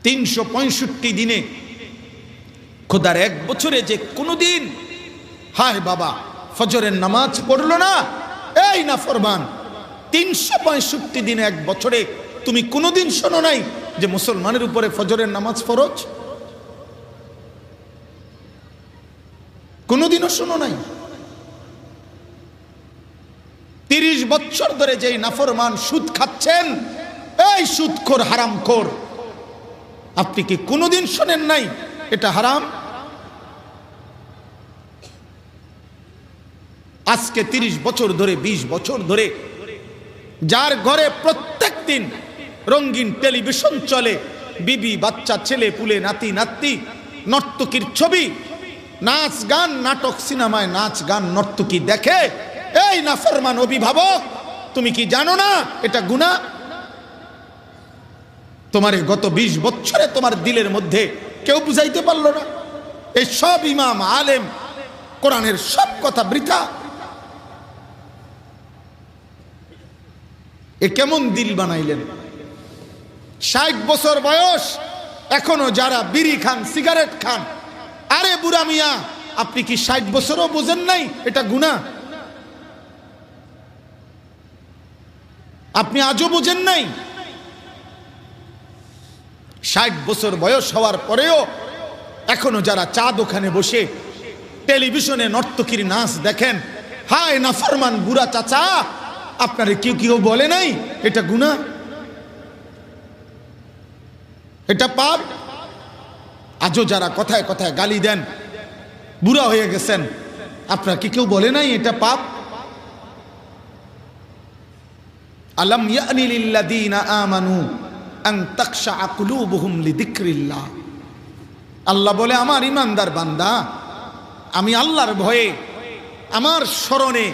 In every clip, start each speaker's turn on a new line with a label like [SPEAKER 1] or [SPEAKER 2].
[SPEAKER 1] 365 দিনে খোদার এক বছরে যে কোনোদিন হায় বাবা ফজরের নামাজ পড়লো না, এই নাফরমান, 365 দিনে এক বছরে তুমি কোনোদিন শোনো নাই যে মুসলমানের উপরে ফজরের নামাজ ফরজ? কোনোদিনও শোনো নাই। 30 বছর ধরে যেই নাফরমান সুদ খাচ্ছেন, এই সুদখোর হারামখোর, আপনি কি কোনোদিন শোনেন নাই এটা হারাম? আজকে 30 বছর ধরে 20 বছর ধরে যার ঘরে প্রত্যেক দিন রঙিন টেলিভিশন চলে, বিবি বাচ্চা ছেলে পুলে নাতি নাতি নর্তকীর ছবি, নাচ গান নাটক সিনেমায় নাচ গান নর্তকী দেখে, এই নাফরমান অভিভাবক, তুমি কি জানো না এটা গুনাহ? তোমার গত 20 বছরে তোমার দিলের মধ্যে কেউ বুঝাইতে পারলো না? এই সব ইমাম আলেম কোরআনের সব কথা বৃথা। এ কেমন দিল বানাইলেন? 60 বছর বয়স এখনো যারা বিড়ি খান, সিগারেট খান, আরে বুড়া মিয়া, আপনি কি 60 বছরও বোঝেন নাই এটা গুনাহ? আপনি আজও বোঝেন নাই? 60 বছর বয়স হওয়ার পরেও এখনো যারা চা দোকানে বসে টেলিভিশনে নর্তকীর নাচ দেখেন, হায় নাফরমান বুড়া চাচা, আপনারে কেউ বলে নাই এটা গুনাহ, এটা পাপ? আজও যারা কথায় কথায় গালি দেন, বুড়া হয়ে গেছেন, আপনার কি কেউ বলে নাই এটা পাপ? আলাম ইয়ানি লিল্লাযীনা আমানু আন তাখশা কুলুবুহুম লিযিকরিল্লাহ। আল্লাহ বলে, আমার ইমানদার বান্দা, আমি আল্লাহর ভয়ে, আমার স্মরণে,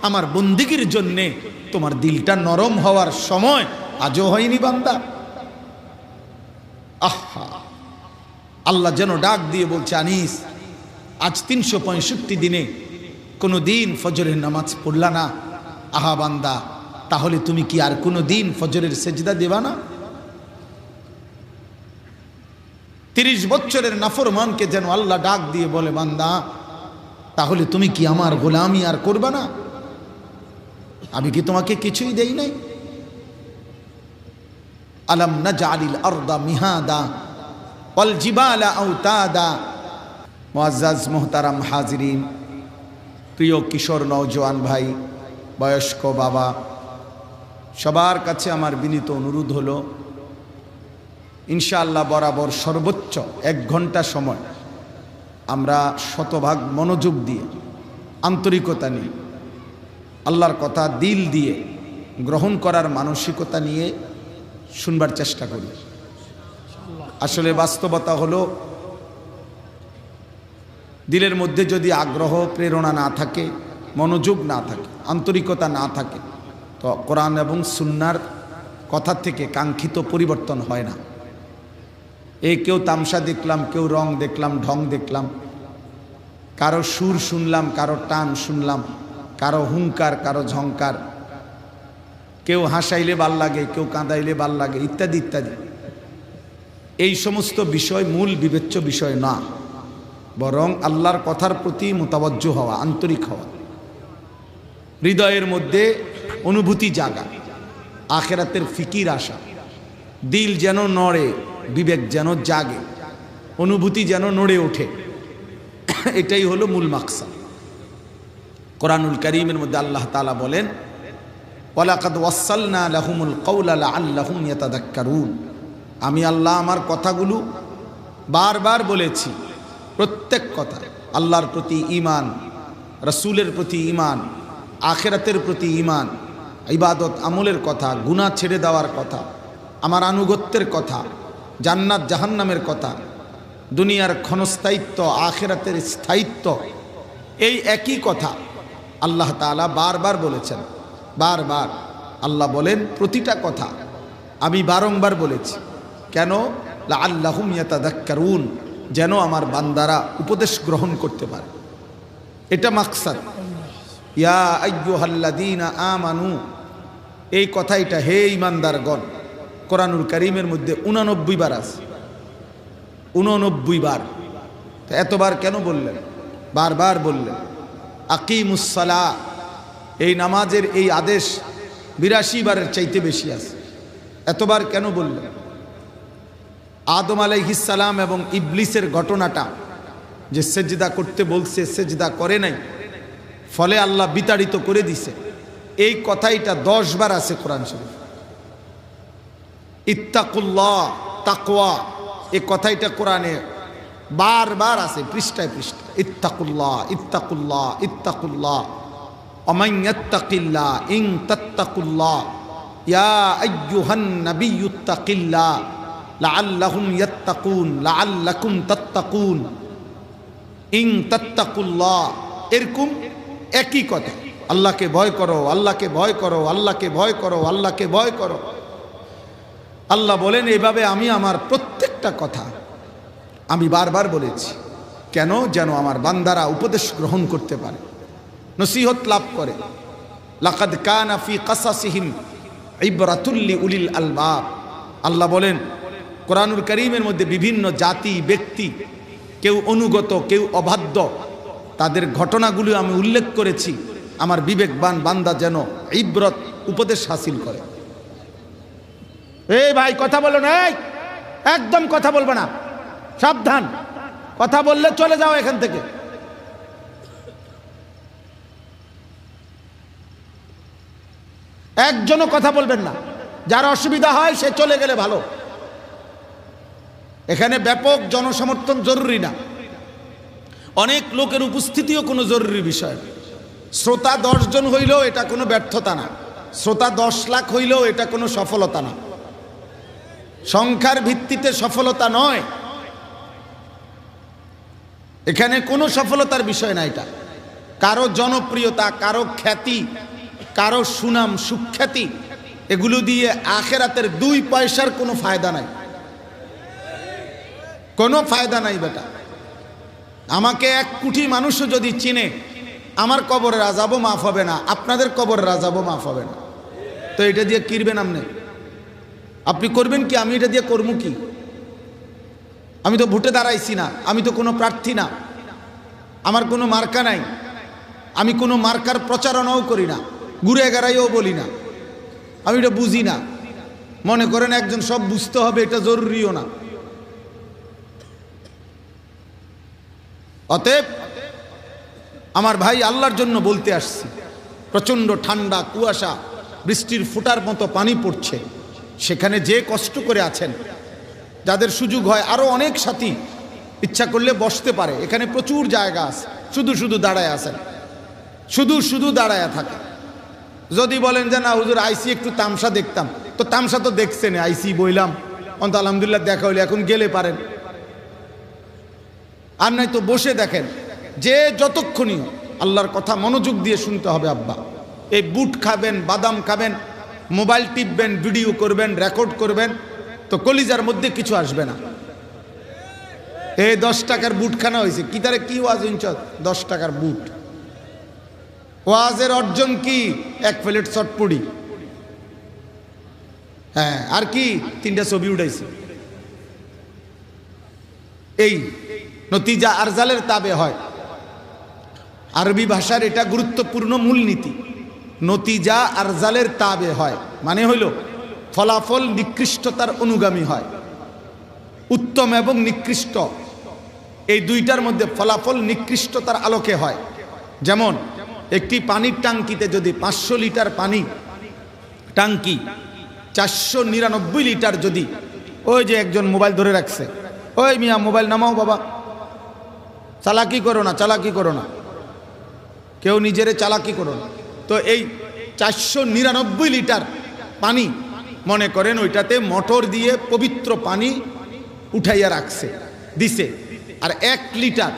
[SPEAKER 1] আমার বন্দিগির জন্যে তোমার দিলটা নরম হওয়ার সময় আজও হয়নি বান্দা? আহা, আল্লাহ যেন ডাক দিয়ে বলছে, আনিস, আজ 365 দিনে কোনো দিন ফজরের নামাজ পড়লা না? আহা বান্দা, তাহলে তুমি কি আর কোনো দিন ফজরের সেজদা দেবা না? 30 বছরের নাফরমানকে যেন আল্লাহ ডাক দিয়ে বলে, বান্দা, তাহলে তুমি কি আমার গোলামি আর করবা না? আমি কি তোমাকে কিছুই দেই নাই? আলাম নাজআলিল আরদা মিহাদা ওয়াল জিবালা আওতাদা। মুআজ্জাজ মুহতারাম হাজিরিন, প্রিয় কিশোর নওজোয়ান ভাই, বয়স্ক বাবা, সবার কাছে আমার বিনীত অনুরোধ হলো, ইনশাআল্লাহ বরাবর সর্বোচ্চ 1 ঘন্টা সময় আমরা শতভাগ মনোযোগ দিয়ে, আন্তরিকতা নিয়ে, আল্লাহর কথা দিল দিয়ে গ্রহণ করার মানসিকতা নিয়ে শুনবার চেষ্টা করি। আসলে বাস্তবতা হলো, দিলের মধ্যে যদি আগ্রহ প্রেরণা না থাকে, মনোযোগ না থাকে, আন্তরিকতা না থাকে, তো কোরআন এবং সুন্নাহর কথা থেকে কাঙ্ক্ষিত পরিবর্তন হয় না। কেউ তামসা দেখলাম, কেউ রং দেখলাম, ঢং দেখলাম, কারো সুর শুনলাম, কারো টান শুনলাম, কারো হুঙ্কার, কারো ঝংকার, কেউ হাসাইলে ভাল লাগে, কেউ কাঁদাইলে ভাল লাগে, ইত্যাদি ইত্যাদি। এই সমস্ত বিষয় মূল বিবেচ্য বিষয় না, বরং আল্লাহর কথার প্রতি মোতাবজ্জ হওয়া, আন্তরিক হওয়া, হৃদয়ের মধ্যে অনুভূতি জাগা, আখিরাতের ফিকির আসা, দিল যেন নড়ে, বিবেক যেন জাগে, অনুভূতি যেন নড়ে ওঠে, এটাই হলো মূল মাকসাদ। কোরআনুল কারীমের মধ্যে আল্লাহ তাআলা বলেন, ওয়ালাকাদ ওয়াসালনা লাহুমুল কাওলা লাআল্লাহুম ইয়াতাযাক্কারুন। আমি আল্লাহ আমার কথাগুলো বারবার বলেছি, প্রত্যেক কথা, আল্লাহর প্রতি ঈমান, রাসূলের প্রতি ঈমান, আখিরাতের প্রতি ঈমান, ইবাদত আমলের কথা, গুনাহ ছেড়ে দেওয়ার কথা, আমার আনুগত্যের কথা, জান্নাত জাহান্নামের কথা, দুনিয়ার ক্ষণস্থায়িত্ব, আখিরাতের স্থায়িত্ব, এই একই কথা আল্লাহ তাআলা বারবার বলেছেন। বারবার আল্লাহ বলেন, প্রতিটা কথা আমি বারংবার বলেছি। কেন? লাআল্লাহুম ইয়াতাযাক্কারুন, যেন আমার বান্দারা উপদেশ গ্রহণ করতে পারে, এটা মাকসাদ। ইয়া আইয়ুহাল্লাযীনা আমানু, এই কথাটা হে ঈমানদারগণ, কোরআনুল কারীমের মধ্যে 89 বার আছে। 89 বার। এতবার কেন বললেন? বারবার বললেন আকিমুস সালাহ, এই নামাজের এই আদেশ 82 বারের চাইতে বেশি আছে। এতবার কেন বললেন? আদম আলাইহিস সালাম এবং ইবলিসের ঘটনাটা, যে সেজদা করতে বলছে সেজদা করে নাই, ফলে আল্লাহ বিতাড়িত করে দিছে, এই কথাইটা 10 বার আছে কোরআন শরীফ। ইত্তাকুল্লাহ, তাকওয়া, এই কথাইটা কোরআনে বারবার আছে, পৃষ্ঠায় পৃষ্ঠায়। ইত্তাকুল্লাহ, ইত্তাকুল্লাহ, ইত্তাকুল্লাহ, ওমান ইয়াত্তাকিল্লাহ ইন তাত্তাকুল্লাহ ইয়া আইয়ুহান নাবিয়্যুত্তাকিল্লাহ লাআল্লাহুম ইয়াত্তাকুন লাআল্লাকুম তাত্তাকুন ইন তাত্তাকুল্লাহ। এরকম একই কথা, আল্লাহকে ভয় করো, আল্লাহকে ভয় করো, আল্লাহকে ভয় করো, আল্লাহকে ভয় করো। আল্লাহ বলেন এইভাবে আমি আমার প্রত্যেকটা কথা আমি বারবার বলেছি, কেন? যেন আমার বান্দারা উপদেশ গ্রহণ করতে পারে, নসিহত লাভ করে। লাকাদ কানা ফি কাসাসিহিম ইবরাতুল লিউলিল আলবাব। আল্লাহ বলেন কোরআনুল কারীমের মধ্যে বিভিন্ন জাতি, ব্যক্তি, কেউ অনুগত, কেউ অবাধ্য, তাদের ঘটনাগুলো আমি উল্লেখ করেছি আমার বিবেকবান বান্দা যেন ইবরত, উপদেশ হাসিল করে। এই ভাই কথা বলো না, একদম কথা বলবে না, সাবধান। কথা বললে চলে যাও এখান থেকে। একজনও কথা বলবেন না, যার অসুবিধা হয় সে চলে গেলে ভালো। এখানে ব্যাপক জনসমর্থন জরুরি না, অনেক লোকের উপস্থিতিও কোনো জরুরি বিষয়। শ্রোতা 10 জন হইলেও এটা কোনো ব্যর্থতা না, শ্রোতা 10 লাখ হইলেও এটা কোনো সফলতা না। সংখ্যার ভিত্তিতে সফলতা নয়, এখানে কোনো সফলতার বিষয় না। এটা কারো জনপ্রিয়তা, কারো খ্যাতি, কারো সুনাম সুখ্যাতি, এগুলো দিয়ে আখেরাতের 2 পয়সার কোনো ফায়দা নাই, কোনো ফায়দা নাই বেটা। আমাকে 1 কোটি মানুষও যদি চিনে, আমার কবরের আযাবও মাফ হবে না, আপনাদের কবরের আযাবও মাফ হবে না। তো এটা দিয়ে কিরবেন আপনি করবেন কি? আমি এটা দিয়ে করবো কি? আমি তো ভোটে দাঁড়াইছি না, আমি তো কোনো প্রার্থী না, আমার কোনো মার্কা নাই, আমি কোনো মার্কার প্রচারণাও করি না, ঘুরে গেড়াইও বলি না, আমি এটা বুঝি না। মনে করেন একজন সব বুঝতে হবে, এটা জরুরিও না। অতএব আমার ভাই, আল্লাহর জন্য বলতে আসছি, প্রচণ্ড ঠান্ডা, কুয়াশা, বৃষ্টির ফোঁটার মতো পানি পড়ছে, সেখানে যে কষ্ট করে আছেন, যাদের সুযোগ হয়, আরও অনেক সাথী ইচ্ছা করলে বসতে পারে, এখানে প্রচুর জায়গা আছে, শুধু শুধু দাঁড়ায় আছেন, শুধু শুধু দাঁড়ায় থাকে। যদি বলেন যে না হুজুর আইসি একটু তামসা দেখতাম, তো তামসা তো দেখছেন, আইসি বইলাম, অন্ত আলহামদুলিল্লাহ দেখা হইলে, এখন গেলে পারেন। আর নাই তো বসে দেখেন, যে যতক্ষণই আল্লাহর কথা মনোযোগ দিয়ে শুনতে হবে। আব্বা, এই বুট খাবেন, বাদাম খাবেন, মোবাইল টিপবেন, ভিডিও করবেন, রেকর্ড করবেন, তো কলিজার মধ্যে কিছু আসবে না। এই 10 টাকার বুট খানা হয়েছে, কি তারে কি ওয়াজ ইনচত? 10 টাকার বুট। ওয়াজের অর্জন কি? 1 প্লেট চটপড়ি, হ্যাঁ, আর কি 3টা ছবি উঠাইছে। এই নতিজা আরজালের তাবে হয়, আরবি ভাষার এটা গুরুত্বপূর্ণ মূলনীতি। নতিজা আরজালের তাবে হয় মানে হইল ফলাফল নিকৃষ্টতার অনুগামী হয়। উত্তম এবং নিকৃষ্ট এই দুইটার মধ্যে ফলাফল নিকৃষ্টতার আলোকে হয়। যেমন একটি পানির ট্যাঙ্কিতে যদি 500 লিটার পানি ট্যাঙ্কি 499 লিটার, যদি ওই যে একজন মোবাইল ধরে রাখছে, ওই মিয়া মোবাইল নামাও বাবা, চালাকি করো না, চালাকি করো না, কেউ নিজেরে চালাকি করো না। তো এই 499 লিটার পানি মনে করেন ওইটাতে মোটর দিয়ে পবিত্র পানি উঠাইয়া রাখছে, দিছে। আর 1 লিটার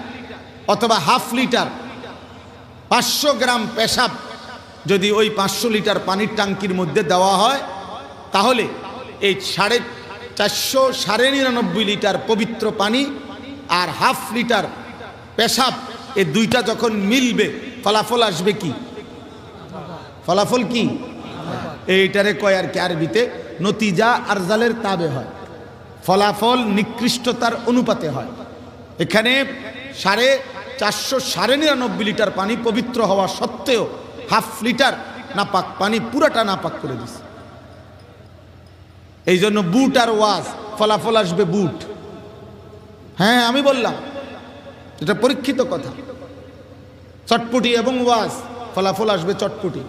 [SPEAKER 1] অথবা হাফ লিটার 500 গ্রাম পেশাব যদি ওই 500 লিটার পানির ট্যাঙ্কির মধ্যে দেওয়া হয়, তাহলে এই 499 লিটার পবিত্র পানি আর হাফ লিটার পেশাব, এই দুইটা যখন মিলবে ফলাফল আসবে কি? ফলাফল কি? এইটারে কয় আর কি আরবিতে নতিজা আরজালের তাবে হয়। ফলাফল নিকৃষ্টতার অনুপাতে হয়। এখানে 499 লিটার পানি পবিত্র হওয়া সত্ত্বেও হাফ লিটার নাপাক পানি পুরাটা নাপাক করে দিছে। এই জন্য বুট আর ওয়াজ, ফলাফল আসবে বুট। হ্যাঁ, আমি বললাম, এটা পরীক্ষিত কথা। চটপটি এবং ওয়াজ, ফলাফল আসবে চটপটি।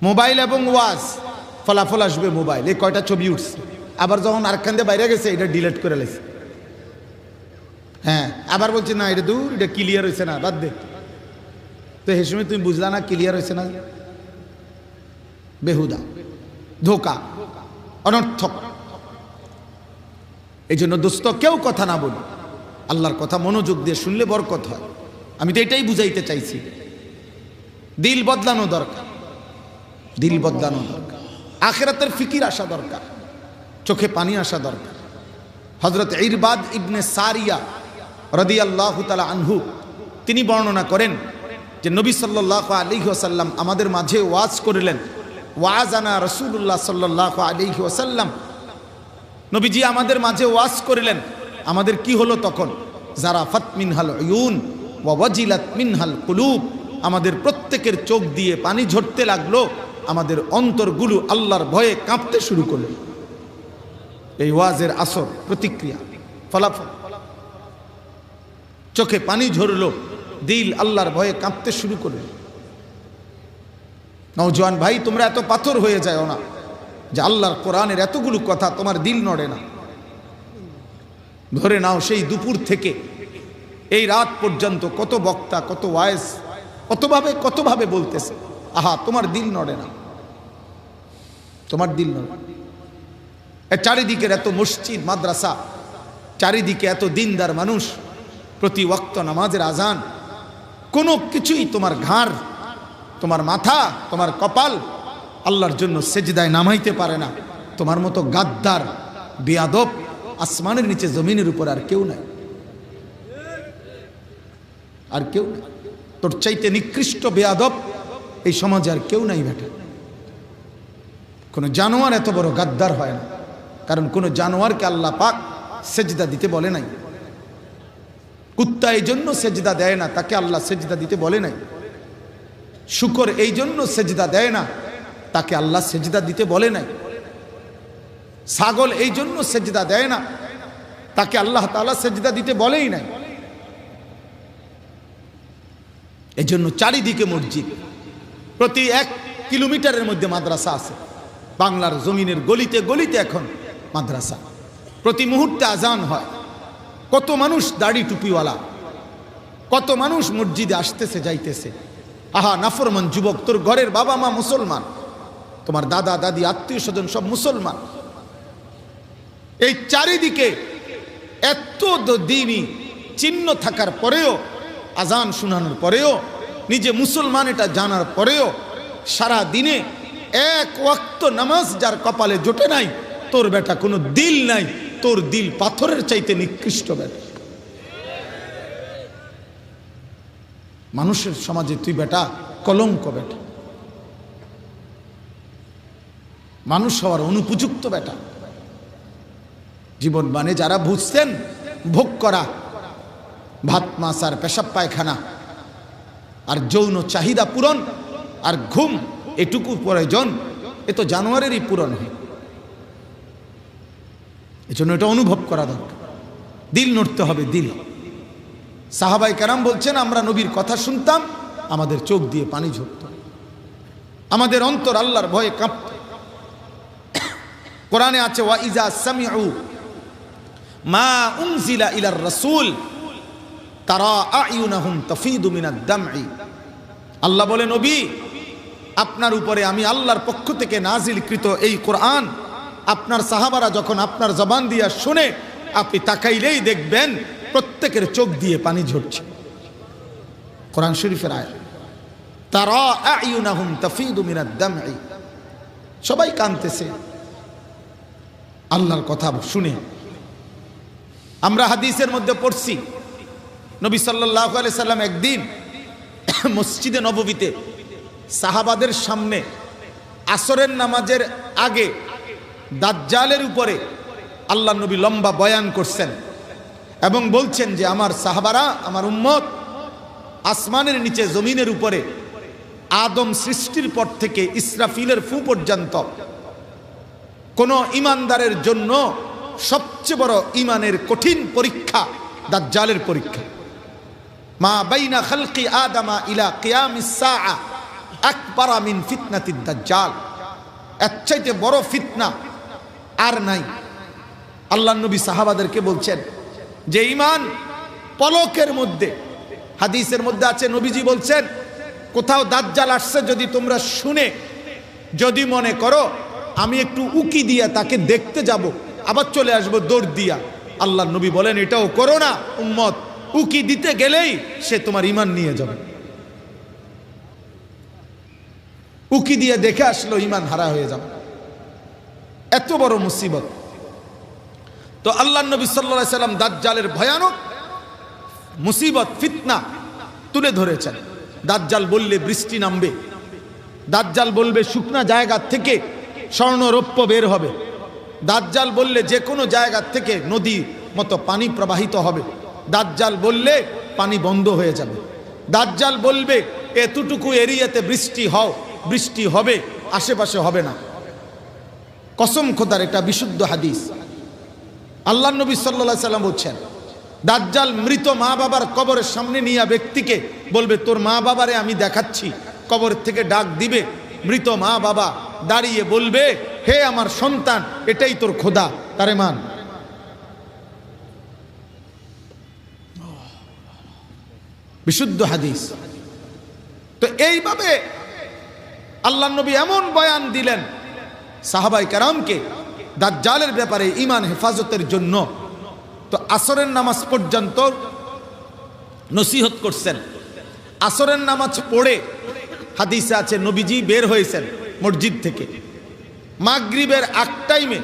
[SPEAKER 1] মোবাইল এবং ওয়াজ, ফলাফল আসবে মোবাইল। এই কয়টা ছবি উঠছে, আবার যখন আরেকখান দিয়ে বাইরে গেছে এটা ডিলিট করে লেছে। হ্যাঁ, আবার বলছে না এটা দূর, এটা ক্লিয়ার হয়েছে না, বাদ দে। তো এই সময় তুমি বুঝলা না ক্লিয়ার হয়েছে না, বেহুদা, ধোকা, অনর্থক। এই জন্য দোস্ত, কেউ কথা না বলি, আল্লাহর কথা মনোযোগ দিয়ে শুনলে বরকত হয়। আমি তো এটাই বুঝাইতে চাইছি। দিল বদলানো দরকার, দিল বদলানো দরকার, আখিরাতের ফিকির আসা দরকার, চোখে পানি আসা দরকার। হযরত ইরবাদ ইবনে সারিয়া রাদিয়াল্লাহু তাআলা আনহু তিনি বর্ণনা করেন যে নবী সাল্লাল্লাহু আলাইহি ওয়াসাল্লাম আমাদের মাঝে ওয়াজ করলেন। ওয়াজানা রাসূলুল্লাহ সাল্লাল্লাহু আলাইহি ওয়াসাল্লাম, নবীজি আমাদের মাঝে ওয়াজ করলেন। আমাদের কি হলো তখন? জারাফাত মিনহাল উয়ুন ওয়া ওয়াজিলাত মিনহাল কুলুব, আমাদের প্রত্যেকের চোখ দিয়ে পানি ঝরতে লাগলো, আমাদের অন্তরগুলো আল্লাহর ভয়ে কাঁপতে শুরু করলো। এই ওয়াজের আসর, প্রতিক্রিয়া, ফলাফল। চোখে পানি ঝরলো, দিল আল্লাহর ভয়ে কাঁপতে শুরু করলো। নওজোয়ান ভাই, তোমরা এত পাথর হয়ে যাও না যে আল্লাহর কোরআনের এতগুলো কথা তোমার দিল নড়ে না। ধরে নাও সেই দুপুর থেকে এই রাত পর্যন্ত কত বক্তা, কত ওয়াইজ, কতভাবে বলতেছে, আহা, তোমার দিল নড়ে না, তোমার দিল নড়ে। চারিদিকের এত মসজিদ মাদ্রাসা, চারিদিকে এত দিনদার মানুষ, প্রতি ওয়াক্ত নামাজের আজান, কোনো কিছুই তোমার ঘাড়, তোমার মাথা, তোমার কপাল আল্লাহর জন্য সেজদায় নামাইতে পারে না। তোমার মতো গাদ্দার, বেয়াদব আসমানের নিচে জমিনের উপর আর কেউ নাই, আর কেউ নাই। তোর চাইতে নিকৃষ্ট বেয়াদব এই সমাজে আর কেউ নাই বেটা। কোনো জানোয়ার এত বড় গাদ্দার হয় না, কারণ কোনো জানোয়ারকে আল্লাহ পাক সেজদা দিতে বলে নাই। কুত্তা এই জন্য সেজদা দেয় না, তাকে আল্লাহ সেজদা দিতে বলে নাই। শুকর এই জন্য সেজদা দেয় না, তাকে আল্লাহ সেজদা দিতে বলে নাই। ছাগল এই জন্য সেজদা দেয় না, তাকে আল্লাহ তাআলা সেজদা দিতে বলেই নাই। এই জন্য চারিদিকে মসজিদ, প্রতি 1 কিলোমিটারের মধ্যে মাদ্রাসা আছে। বাংলার জমিনের গলিতে গলিতে এখন মাদ্রাসা, প্রতি মুহূর্তে আজান হয়। কত মানুষ দাড়ি টুপিওয়ালা, কত মানুষ মসজিদে আসতেছে যাইতেছে। আহা, নাফরমান যুবক, তোর ঘরের বাবা মা মুসলমান, তোমার দাদা দাদি আত্মীয় স্বজন সব মুসলমান। এই চারিদিকে এত দ্বীনি চিহ্ন থাকার পরেও, আজান শোনানোর পরেও, নিজে মুসলমান এটা জানার পরেও, সারা দিনে 1 ওয়াক্ত নামাজ যার কপালে জোটে নাই, তোর বেটা কোনো দিল নাই, তোর দিল পাথরের চাইতে নিকৃষ্ট বেটা। মানুষের সমাজে তুই বেটা কলঙ্ক বেটা, মানুষ হওয়ার অনুপযুক্ত বেটা। জীবন মানে যারা বুঝতেন ভোগ করা, ভাত মাছ আর পেশাব পায়খানা আর যৌন চাহিদা পূরণ আর ঘুম, এটুকু প্রয়োজন, এ তো জানোয়ারেরই পূরণ হয়। এজন্য এটা অনুভব করা দরকার, দিল নড়তে হবে, দিল। সাহাবাই কেরাম বলছেন, আমরা নবীর কথা শুনতাম, আমাদের চোখ দিয়ে পানি ঝরত, আমাদের অন্তর আল্লাহর ভয়ে কাঁপত। কোরআনে আছে, ওয়া ইজা সামিউ মা উনজিলা ইলার রাসূল তারা আয়ুনাহুম তাফিদু মিনাদ দামঈ। আল্লাহ বলে, নবী, আপনার উপরে আমি আল্লাহর পক্ষ থেকে নাজিলকৃত এই কোরআন আপনার সাহাবারা যখন আপনার জবান দিয়ে শুনে, আপনি তাকাইলেই দেখবেন প্রত্যেকের চোখ দিয়ে পানি ঝরছে। কোরআন শরীফের আয়াত, তারা আয়ুনাহুম তাফিদু মিনাদ দামঈ। সবাই কাঁদতেছে আল্লাহর কথা শুনে। আমরা হাদিসের মধ্যে পড়ছি, নবী সাল্লাল্লাহু আলাইহি সাল্লাম একদিন মসজিদে নববীতে সাহাবাদের সামনে আসরের নামাজের আগে দাজ্জালের উপরে আল্লাহ নবী লম্বা বয়ান করছেন এবং বলছেন যে আমার সাহাবারা, আমার উম্মত, আসমানের নিচে জমিনের উপরে আদম সৃষ্টির পর থেকে ইসরাফিলের ফু পর্যন্ত কোন ইমানদারের জন্য সবচেয়ে বড় ইমানের কঠিন পরীক্ষা দাজ্জালের পরীক্ষা। মা বাইনা খালকি আদামা ইলা কিয়ামিস সাআ আকবার মিন ফিতনাতিদ দাজ্জাল। এর চাইতে বড় ফিতনা আর নাই। আল্লাহ নবী সাহাবাদেরকে বলছেন যে ঈমান পলকের মধ্যে, হাদিসের মধ্যে আছে নবীজি বলছেন কোথাও দাজ্জাল আসছে যদি তোমরা শুনে যদি মনে করো আমি একটু উকি দিয়া তাকে দেখতে যাব, আবার চলে আসবো দৌড় দিয়া, আল্লাহ নবী বলেন এটাও করো না উম্মত। উকি দিতে গেলেই সে তোমার ঈমান নিয়ে যাবে। উকি দিয়ে দেখে আসলো ঈমান হারা হয়ে যাবে, এত বড় মুসিবত। তো আল্লাহ নবী সাল্লাল্লাহু আলাইহি সাল্লাম দাজ্জালের ভয়ানক মুসিবত ফিতনা তুলে ধরেছেন। দাজ্জাল বললে বৃষ্টি নামবে, দাজ্জাল বলবে শুকনা জায়গা থেকে স্বর্ণ রৌপ্য বের হবে, দাজ্জাল বললে যে কোনো জায়গা থেকে নদী মতো পানি প্রবাহিত হবে, দাজ্জাল বললে পানি বন্ধ হয়ে যাবে, দাজ্জাল বলবে এতটুকু এরিয়াতে বৃষ্টি হবে, আশেপাশে হবে না। কসম খোদার, এটা বিশুদ্ধ হাদিস। আল্লাহ নবী সাল্লাল্লাহু আলাইহি সাল্লাম বলছেন দাজ্জাল মৃত মা বাবার কবরের সামনে নিয়ে ব্যক্তিকে বলবে তোর মা বাবারে আমি দেখাচ্ছি, কবর থেকে ডাক দিবে, মৃত মা বাবা দাঁড়িয়ে বলবে হে আমার সন্তান এটাই তোর খোদা, তারে মান। বিশুদ্ধ হাদিস। তো এইভাবে আল্লাহ নবী এমন বয়ান দিলেন সাহাবায়ে কেরামকে দাজ্জালের ব্যাপারে ঈমান হেফাজতের জন্য। তো আসরের নামাজ পর্যন্ত নসিহত করছেন। আসরের নামাজ পড়ে হাদিসে আছে নবীজি বের হয়েছেন মসজিদ থেকে। মাগরিবের আগ টাইমে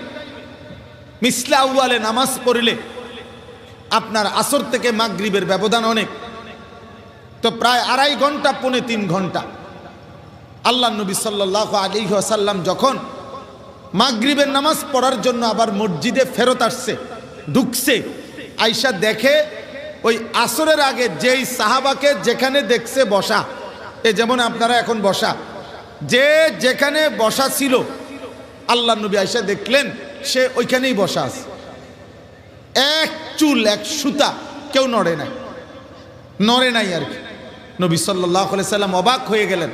[SPEAKER 1] মিসলা আউয়ালে নামাজ পড়লে আপনার আসর থেকে মাগরিবের ব্যবধান অনেক, তো প্রায় 2.5 ঘন্টা পৌনে 3 ঘন্টা। আল্লাহ নবী সাল্লাল্লাহু আলাইহি ওয়াসাল্লাম যখন মাগরিবের নামাজ পড়ার জন্য আবার মসজিদে ফেরত আসছে, ঢুকছে, আয়েশা দেখে ওই আসরের আগে যেই সাহাবাকে যেখানে দেখছে বসা, যেমন আপনারা এখন বসা, যে যেখানে বসা ছিল আল্লাহ নবী আয়েশা দেখলেন সে ওইখানেই বসা আছে, এক চুল এক সুতা কেউ নড়ে নাই আর কি। নবী সাল্লাল্লাহু আলাইহি সাল্লাম অবাক হয়ে গেলেন,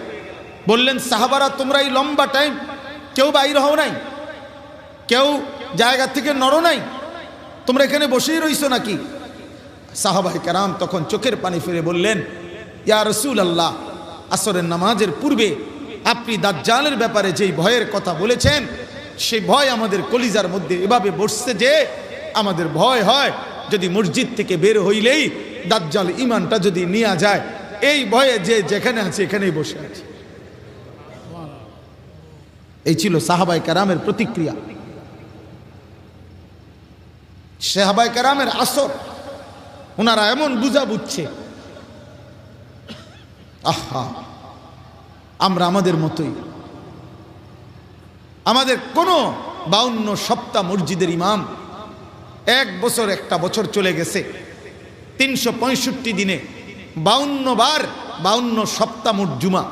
[SPEAKER 1] বললেন সাহাবারা তোমরা এই লম্বা টাইম কেউ বাইর হও নাই, কেউ জায়গা থেকে নড়ো নাই, তোমরা এখানে বসেই রইছো নাকি? সাহাবায়ে কেরাম তখন চোখের পানি ফেলে বললেন ইয়া রাসূলুল্লাহ, আসরের নামাজের পূর্বে আপনি দাজ্জালের ব্যাপারে যেই ভয়ের কথা বলেছেন সেই ভয় আমাদের কলিজার মধ্যে এভাবে বসছে যে আমাদের ভয় হয় যদি মসজিদ থেকে বের হইলেই দাজ্জাল ঈমানটা যদি নিয়ে যায়, এই ভয়ে যে যেখানে আছে এখানেই বসে আছে। এই ছিল সাহাবায়ে কেরামের প্রতিক্রিয়া, সাহাবায়ে কেরামের আসর। ওনারা এমন বুঝা বুঝছে, আহা আমরা আমাদের মতোই, আমাদের কোনো 52 সপ্তাহ মসজিদের ইমাম, 1 বছর একটা বছর চলে গেছে, 365 দিনে 52 বার 52 সপ্তাহ মোট জুমা,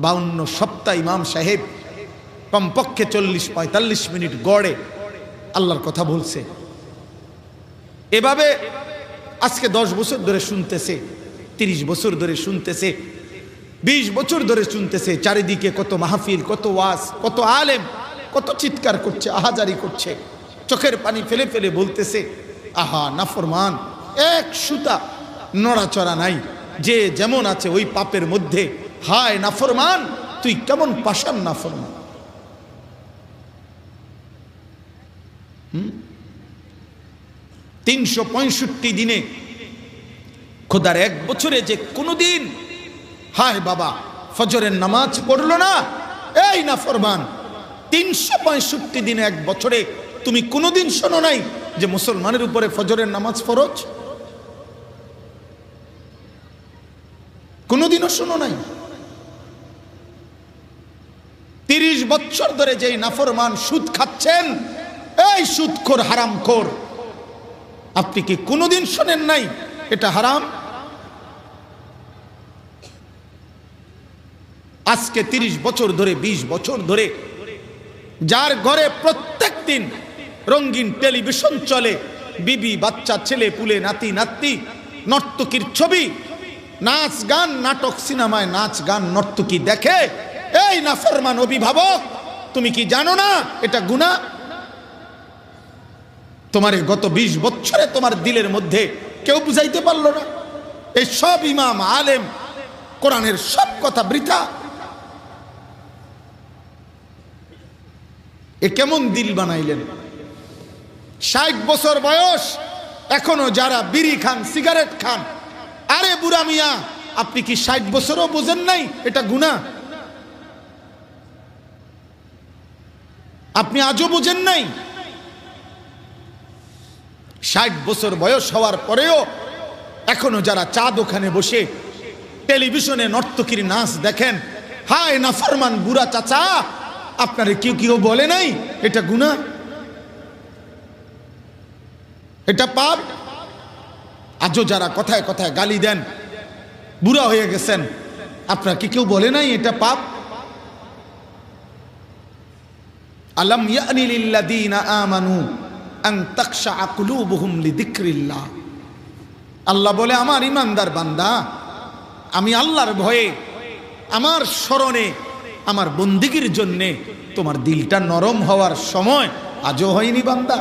[SPEAKER 1] 52 সপ্তাহ ইমাম সাহেব কমপক্ষে 40-45 মিনিট গড়ে আল্লাহর কথা বলছে। এভাবে আজকে 10 বছর ধরে শুনতেছে, 30 বছর ধরে শুনতেছে, 20 বছর ধরে শুনতেছে। চারিদিকে কত মাহফিল, কত ওয়াজ, কত আলেম, কত চিৎকার করছে, আহাজারি করছে, চোখের পানি ফেলে ফেলে বলতেছে আহা নাফরমান, এক সুতা নড়াচড়া নাই, যে যেমন আছে ওই পাপের মধ্যে। হায় নাফরমান, তুই কেমন পাষাণ নাফরমান। 365 দিনে খোদার 1 বছরে যে কোনোদিন হায় বাবা ফজরের নামাজ পড়লো না, এই নাফরমান, 365 দিনে 1 বছরে তুমি কোনোদিন শোনো নাই যে মুসলমানের উপরে ফজরের নামাজ ফরজ? কোনোদিনও শোনো নাই। 30 বছর ধরে যেই নাফরমান সুদ খাচ্ছেন, এই সুদখোর হারামখোর, আপনি কি কোনোদিন শোনেন নাই এটা হারাম? আজকে 30 বছর ধরে 20 বছর ধরে যার ঘরে প্রত্যেক দিন রঙিন টেলিভিশন চলে, বিবি বাচ্চা ছেলে পুলে নাতি নাতনি, নর্তকীর ছবি, নাচ গান নাটক সিনেমায় নাচ গান নর্তকী দেখে, এই নাফরমান অভিভাবক তুমি কি জানো না এটা গুনাহ? তোমার গত 20 বছরে তোমার দিলের মধ্যে কেউ বুঝাইতে পারলো না? এই সব ইমাম আলেম কোরআনের সব কথা বৃথা। এ কেমন দিল বানাইলেন? 60 বছর বয়স এখনো যারা বিড়ি খান সিগারেট খান, আরে বুড়া মিয়া আপনি কি 60 বছরও বোঝেন নাই এটা গুনাহ? আপনি আজও বোঝেন নাই? 60 বছর বয়স হওয়ার পরেও এখনো যারা চা দোকানে বসে টেলিভিশনে নর্তকীর নাচ দেখেন, হায় নাফরমান বুড়া চাচা, আপনারে কেউ বলে নাই এটা গুনাহ, এটা পাপ? আজও যারা কথায় কথায় গালি দেন, বুড়া হয়ে গেছেন, আপনার কি কেউ বলে নাই এটা পাপ? আলাম ইয়ানি লিল্লাযীনা আমানু আন তাখশা কুলুবুহুম লিযিকরিল্লাহ। আল্লাহ বলে, আমার ইমানদার বান্দা, আমি আল্লাহর ভয়ে, আমার স্মরণে, আমার বন্দিগির জন্যে তোমার দিলটা নরম হওয়ার সময় আজও হয়নি বান্দা?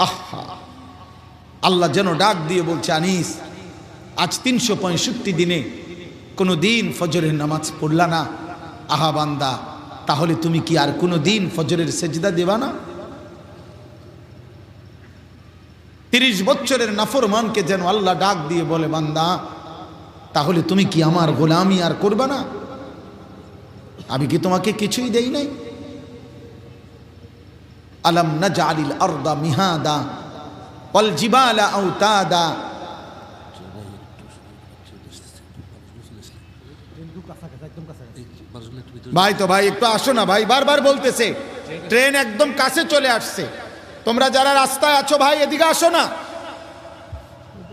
[SPEAKER 1] আহা, আল্লাহ যেন ডাক দিয়ে বলছে, আনিস আজ 365 দিনে কোনো দিন ফজরের নামাজ পড়লা না? আহা বান্দা, তাহলে তুমি কি আর কোনো দিন ফজরের সেজদা দেবা না? 30 বছরের নাফরমানকে যেন আল্লাহ ডাক দিয়ে বলে, বান্দা তাহলে তুমি কি আমার গোলামি আর করবা না? আমি কি তোমাকে কিছুই দেই নাই? আলাম নাজআলিল আরদা মিহাদা ওয়াল জিবালা আওতাদা। ভাই তো ভাই একটু আসো না ভাই, বারবার বলতেছে ট্রেন একদম কাছে চলে আসছে, তোমরা যারা রাস্তায় আছো ভাই এদিকে আসো না,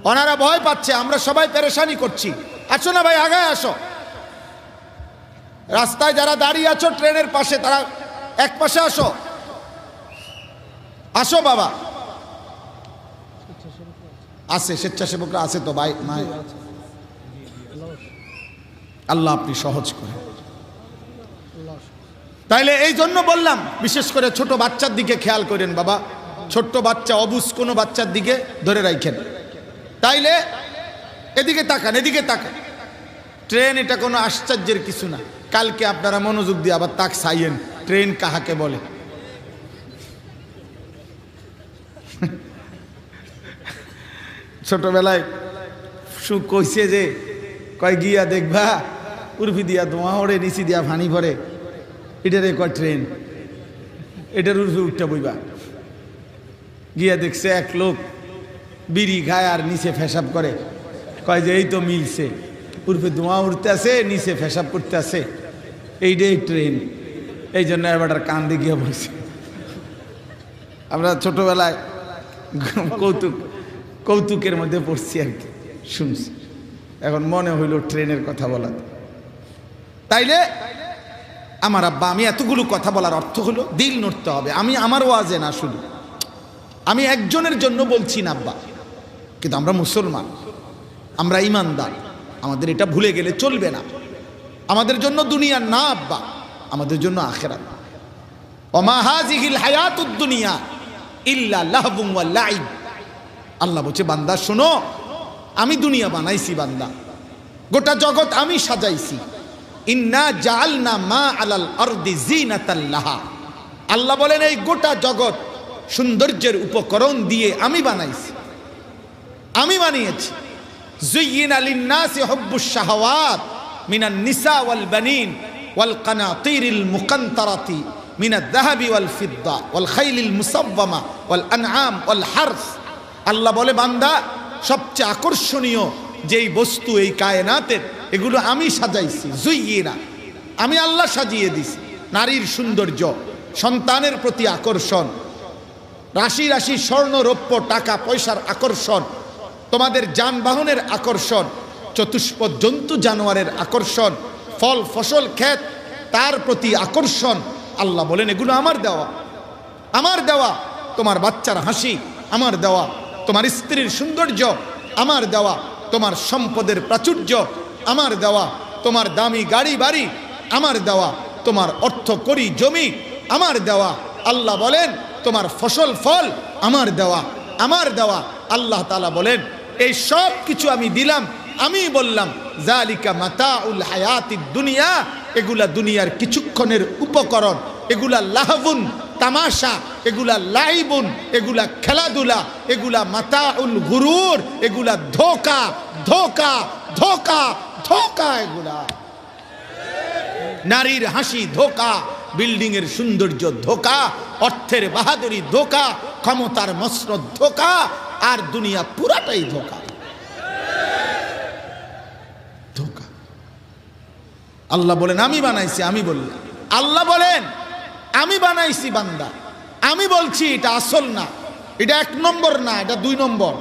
[SPEAKER 1] ওনারা ভয় পাচ্ছে, আমরা সবাই পেরেশানি করছি, আসো না ভাই, আগায় আসো। রাস্তায় যারা দাঁড়িয়ে আছো ট্রেনের পাশে, তারা এক পাশে আসো, আসো বাবা। আছে স্বেচ্ছাসেবকরা আছে তো ভাই, আল্লাহ আপনি সহজ করেন। তাইলে এই জন্য বললাম, বিশেষ করে ছোট বাচ্চার দিকে খেয়াল করেন বাবা, ছোট্ট বাচ্চা, অবুঝ কোনো বাচ্চার দিকে ধরে রাখেন। তাইলে এদিকে তাকান, এদিকে তাকান। ট্রেন এটা কোনো আশ্চর্যের কিছু না। কালকে আপনারা মনোযোগ দিয়ে আবার তাক চাইয়েন, ট্রেন কাহাকে বলে। ছোটবেলায় কইছে যে কয় গিয়া দেখবা উর্ফি দিয়া ধোঁয়া ওড়ে, নিচি দিয়া ফানি ভরে, এটারে কয় ট্রেন, এটার উর্ফি উঠটা বইবা। গিয়া দেখছে এক লোক বিড়ি খায় আর নিচে ফেসাব করে, কয় যে এই তো মিলছে, উর্ফে ধোঁয়া উঠতে আছে, নিচে ফেসাব করতে আছে, এইটাই ট্রেন। এই জন্য এবার কান্দে গিয়া বলছে। আমরা ছোটবেলায় কৌতুকের মধ্যে পড়ছি আর কি, শুনছি, এখন মনে হইল ট্রেনের কথা বলা। তাইলে আমার আব্বা, আমি এতগুলো কথা বলার অর্থ হলো দিল নড়তে হবে। আমি আমার ওয়াজে না, শুধু আমি একজনের জন্য বলছি না আব্বা, কিন্তু আমরা মুসলমান, আমরা ইমানদার, আমাদের এটা ভুলে গেলে চলবে না। আমাদের জন্য দুনিয়া না আব্বা, আমাদের জন্য আখিরাত। ওমা হাযিহিল হায়াতুদ দুনিয়া ইল্লা লাহবুন ওয়া লাইব। আল্লাহ বলছে, বান্দা শোনো, আমি দুনিয়া বানাইছি বান্দা, গোটা জগৎ আমি সাজাইছি। ইন্না জাআলনা মা আলাল আরদি জিনাতাল লাহা। আল্লাহ বলেন, এই গোটা জগৎ সৌন্দর্যের উপকরণ দিয়ে আমি বানাইছি, আমি বানিয়েছি। যুয়্যিনা লিন-নাসি হুব্বুশ শাহাওয়াত মিনান নিসা ওয়াল বানিন ওয়াল কানাতিরিল মুকান্তারাতি মিনাদ যাহাবি ওয়াল ফিদ্দা ওয়াল খাইলিল মুসাওয়ামা ওয়াল আনআম ওয়াল হারস। আল্লাহ বলে, বান্দা সবচেয়ে আকর্ষণীয় যেই বস্তু এই কায়নাতের, এগুলো আমি সাজাইছি। যুয়্যিনা, আমি আল্লাহ সাজিয়ে দিছি। নারীর সৌন্দর্য, সন্তানের প্রতি আকর্ষণ, রাশি রাশি স্বর্ণ রৌপ্য টাকা পয়সার আকর্ষণ, তোমাদের যানবাহনের আকর্ষণ, চতুষ্পদ জন্তু জানোয়ারের আকর্ষণ, ফল ফসল ক্ষেত তার প্রতি আকর্ষণ। আল্লাহ বলেন এগুলো আমার দেওয়া, আমার দেওয়া। তোমার বাচ্চার হাসি আমার দেওয়া, তোমার স্ত্রীর সৌন্দর্য আমার দেওয়া, তোমার সম্পদের প্রাচুর্য আমার দেওয়া, তোমার দামি গাড়ি বাড়ি আমার দেওয়া, তোমার অর্থ করি জমি আমার দেওয়া। আল্লাহ বলেন তোমার ফসল ফল আমার দেওয়া, আমার দেওয়া। আল্লাহ তাআলা বলেন এই সব কিছু আমি দিলাম, আমি বললাম জালিকা মাতাউল হায়াতিদ দুনিয়া, এগুলা দুনিয়ার কিছুক্ষণের উপকরণ, এগুলা লাহবুন তামাশা, এগুলা লাইবুন, এগুলা খেলাধুলা, এগুলা মাতাউল গুরুর, এগুলা ধোকা ধোকা ধোকা ধোকা। এগুলা নারীর হাসি ধোকা, বিল্ডিং এর সৌন্দর্য ধোকা, অর্থের বাহাদুরি ধোকা, ক্ষমতার মসনদ ধোকা, আর দুনিয়া পুরাটাই ধোকা ধোকা। আল্লাহ বলেন আমি বানাইছি, আমি বললাম। আল্লাহ বলেন আমি বানাইছি বান্দা, আমি বলছি এটা আসল না, এটা এক নম্বর না, এটা দুই নম্বর,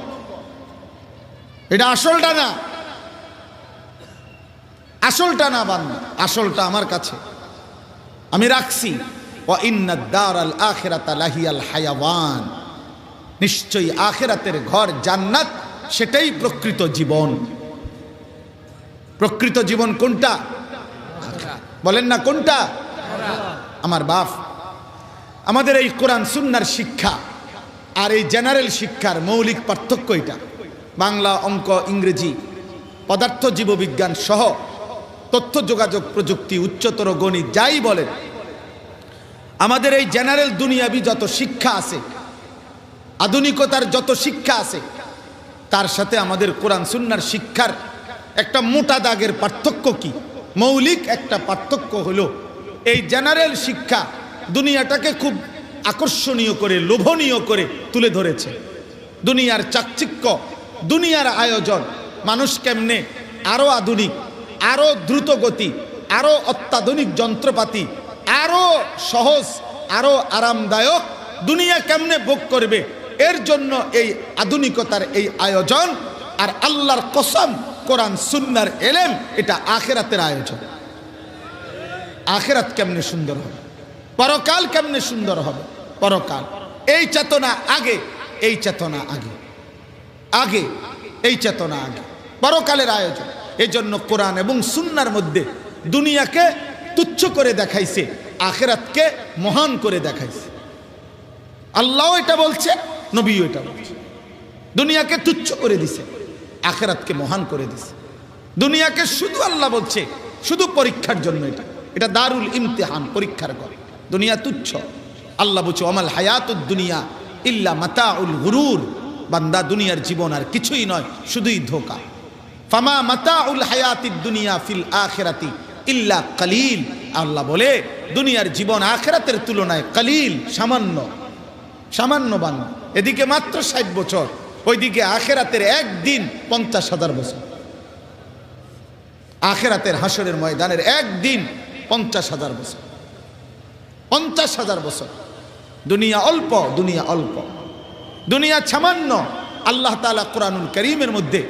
[SPEAKER 1] এটা আসলটা না, আসলটা না বান্দা, আসলটা আমার কাছে আমি রাখছি। ওয়া ইন্নাদ দারাল আখিরাতা লাহিয়াল হায়াওয়ান, নিশ্চয়ই আখিরাতের ঘর জান্নাত, সেটাই প্রকৃত জীবন। প্রকৃত জীবন কোনটা বলেন না, কোনটা? আমার বাপ, আমাদের এই কোরআন সুন্নাহর শিক্ষা আর এই জেনারেল শিক্ষার মৌলিক পার্থক্য এটা। বাংলা, অঙ্ক, ইংরেজি, পদার্থ জীববিজ্ঞান সহ তথ্য যোগাযোগ প্রযুক্তি, উচ্চতর গণিত যাই বলেন, আমাদের এই জেনারেল দুনিয়াবি যত শিক্ষা আছে, আধুনিকতার যত শিক্ষা আছে, তার সাথে আমাদের কোরআন সুন্নাহর শিক্ষার একটা মোটা দাগের পার্থক্য কি? মৌলিক একটা পার্থক্য হলো এই জেনারেল শিক্ষা দুনিয়াটাকে খুব আকর্ষণীয় করে, লোভনীয় করে তুলে ধরেছে। দুনিয়ার চাকচিক্য, দুনিয়ার আয়োজন, মানুষ কেমনে আরো আধুনিক, আরো দ্রুত গতি, আরো অত্যাধুনিক যন্ত্রপাতি, আরো সহজ, আরো আরামদায়ক দুনিয়া কেমনে ভোগ করবে, এর জন্য এই আধুনিকতার এই আয়োজন। আর আল্লাহর কসম, কোরআন সুন্নাহর এলেম এটা আখিরাতের আয়োজন। আখিরাত কেমনে সুন্দর হবে, পরকাল কেমনে সুন্দর হবে, পরকাল, এই চেতনা আগে, এই চেতনা আগে, আগে এই চেতনা আগে, পরকালের আয়োজন। এই জন্য কোরআন এবং সুন্নাহর মধ্যে দুনিয়াকে তুচ্ছ করে দেখাইছে, আখিরাতকে মহান করে দেখাইছে। আল্লাহ এটা বলছে, নবীও এটা বলছে। দুনিয়াকে তুচ্ছ করে দিছে, আখিরাতকে মহান করে দিছে। দুনিয়াকে শুধু আল্লাহ বলছে শুধু পরীক্ষার জন্য, এটা দারুল ইমতিহান, পরীক্ষার ঘর। দুনিয়া তুচ্ছ, আল্লাহ বলছে আমাল হায়াতুদ দুনিয়া ইল্লা মাতাউল গুরুর, বান্দা দুনিয়ার জীবন আর কিছুই নয়, শুধুই ধোঁকা। ফামা মাতাউল হায়াতিদ দুনিয়া ফিল আখিরাতি ইল্লা কালিল, আল্লাহ বলে দুনিয়ার জীবন আখিরাতের তুলনায় কালিল, সামান্য, সামান্য। বান্দা এদিকে মাত্র 60 বছর, ওইদিকে আখিরাতের একদিন 50,000 বছর। আখিরাতের হাসরের ময়দানের একদিন 50,000 বছর, 50,000 বছর। দুনিয়া অল্প, দুনিয়া অল্প, দুনিয়া সামান্য। আল্লাহ তাআলা কোরআনুল কারীমের মধ্যে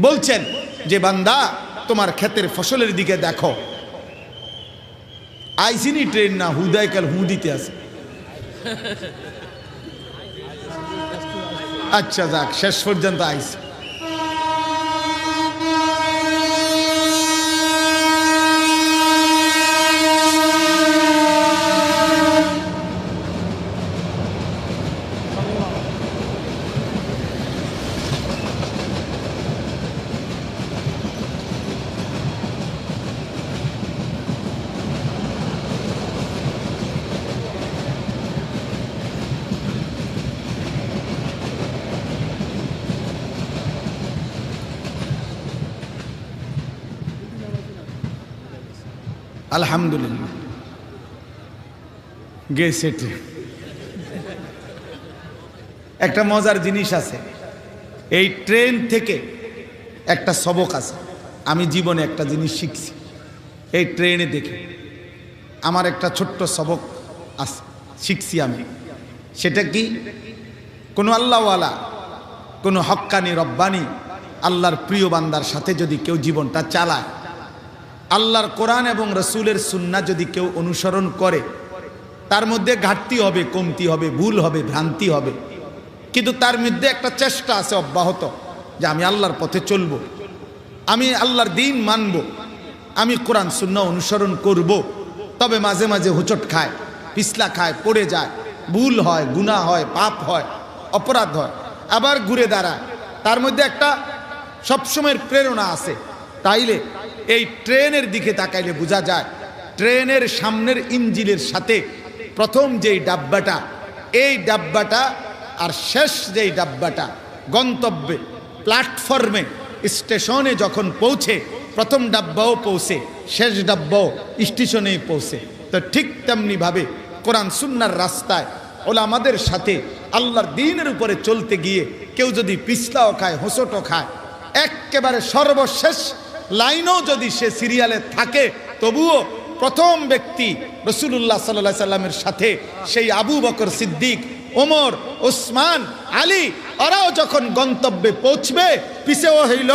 [SPEAKER 1] বলছেন যে বান্দা তোমার ক্ষেতের ফসলের দিকে দেখো। আইসিনি ট্রেন না, হুদায় কাল হু দিতে আছে। আচ্ছা যাক, শেষ পর্যন্ত আইসি। আলহামদুলিল্লাহ গেছে। একটা মজার জিনিস আছে, এই ট্রেন থেকে একটা সবক আছে। আমি জীবনে একটা জিনিস শিখছি এই ট্রেনে দেখে, আমার একটা ছোট্ট সবক আছে। শিখছি আমি। সেটা কি? কোনো আল্লাহওয়ালা, কোনো হক্কানি রব্বানি আল্লাহর প্রিয় বান্দার সাথে যদি কেউ জীবনটা চালায়, আল্লাহর কোরআন এবং রসুলের সুন্নাহ যদি কেউ অনুসরণ করে, তার মধ্যে ঘাটতি হবে, কমতি হবে, ভুল হবে, ভ্রান্তি হবে, কিন্তু তার মধ্যে একটা চেষ্টা আছে অব্যাহত যে আমি আল্লাহর পথে চলব, আমি আল্লাহর দ্বীন মানব, আমি কোরআন সুন্নাহ অনুসরণ করব। তবে মাঝে মাঝে হোঁচট খায়, পিছলা খায়, পড়ে যায়, ভুল হয়, গুনাহ হয়, পাপ হয়, অপরাধ হয়, আবার ঘুরে দাঁড়ায়। তার মধ্যে একটা সবসময়ের প্রেরণা আছে। তাইলে এই ট্রেনের দিকে তাকাইলে বোঝা যায়, ট্রেনের সামনের ইঞ্জিনের সাথে প্রথম যেই ডাব্বাটা, এই ডাব্বাটা আর শেষ যেই ডাব্বাটা গন্তব্যে, প্ল্যাটফর্মে, স্টেশনে যখন পৌঁছে, প্রথম ডাব্বাও পৌঁছে, শেষ ডাব্বাও স্টেশনেই পৌঁছে। তো ঠিক তেমনিভাবে কোরআন সুন্নাহর রাস্তায় ওলামাদের সাথে আল্লাহর দ্বীনের উপরে চলতে গিয়ে কেউ যদি পিছলাও খায়, হোঁচটও খায়, একেবারে সর্বশেষ লাইনও যদি সে সিরিয়ালে থাকে, তবুও প্রথম ব্যক্তি রাসূলুল্লাহ সাল্লাল্লাহু আলাইহি সাল্লামের সাথে সেই আবু বকর সিদ্দিক, ওমর, ওসমান, আলী, ওরাও যখন গন্তব্যে পৌঁছবে, পিছেও হইল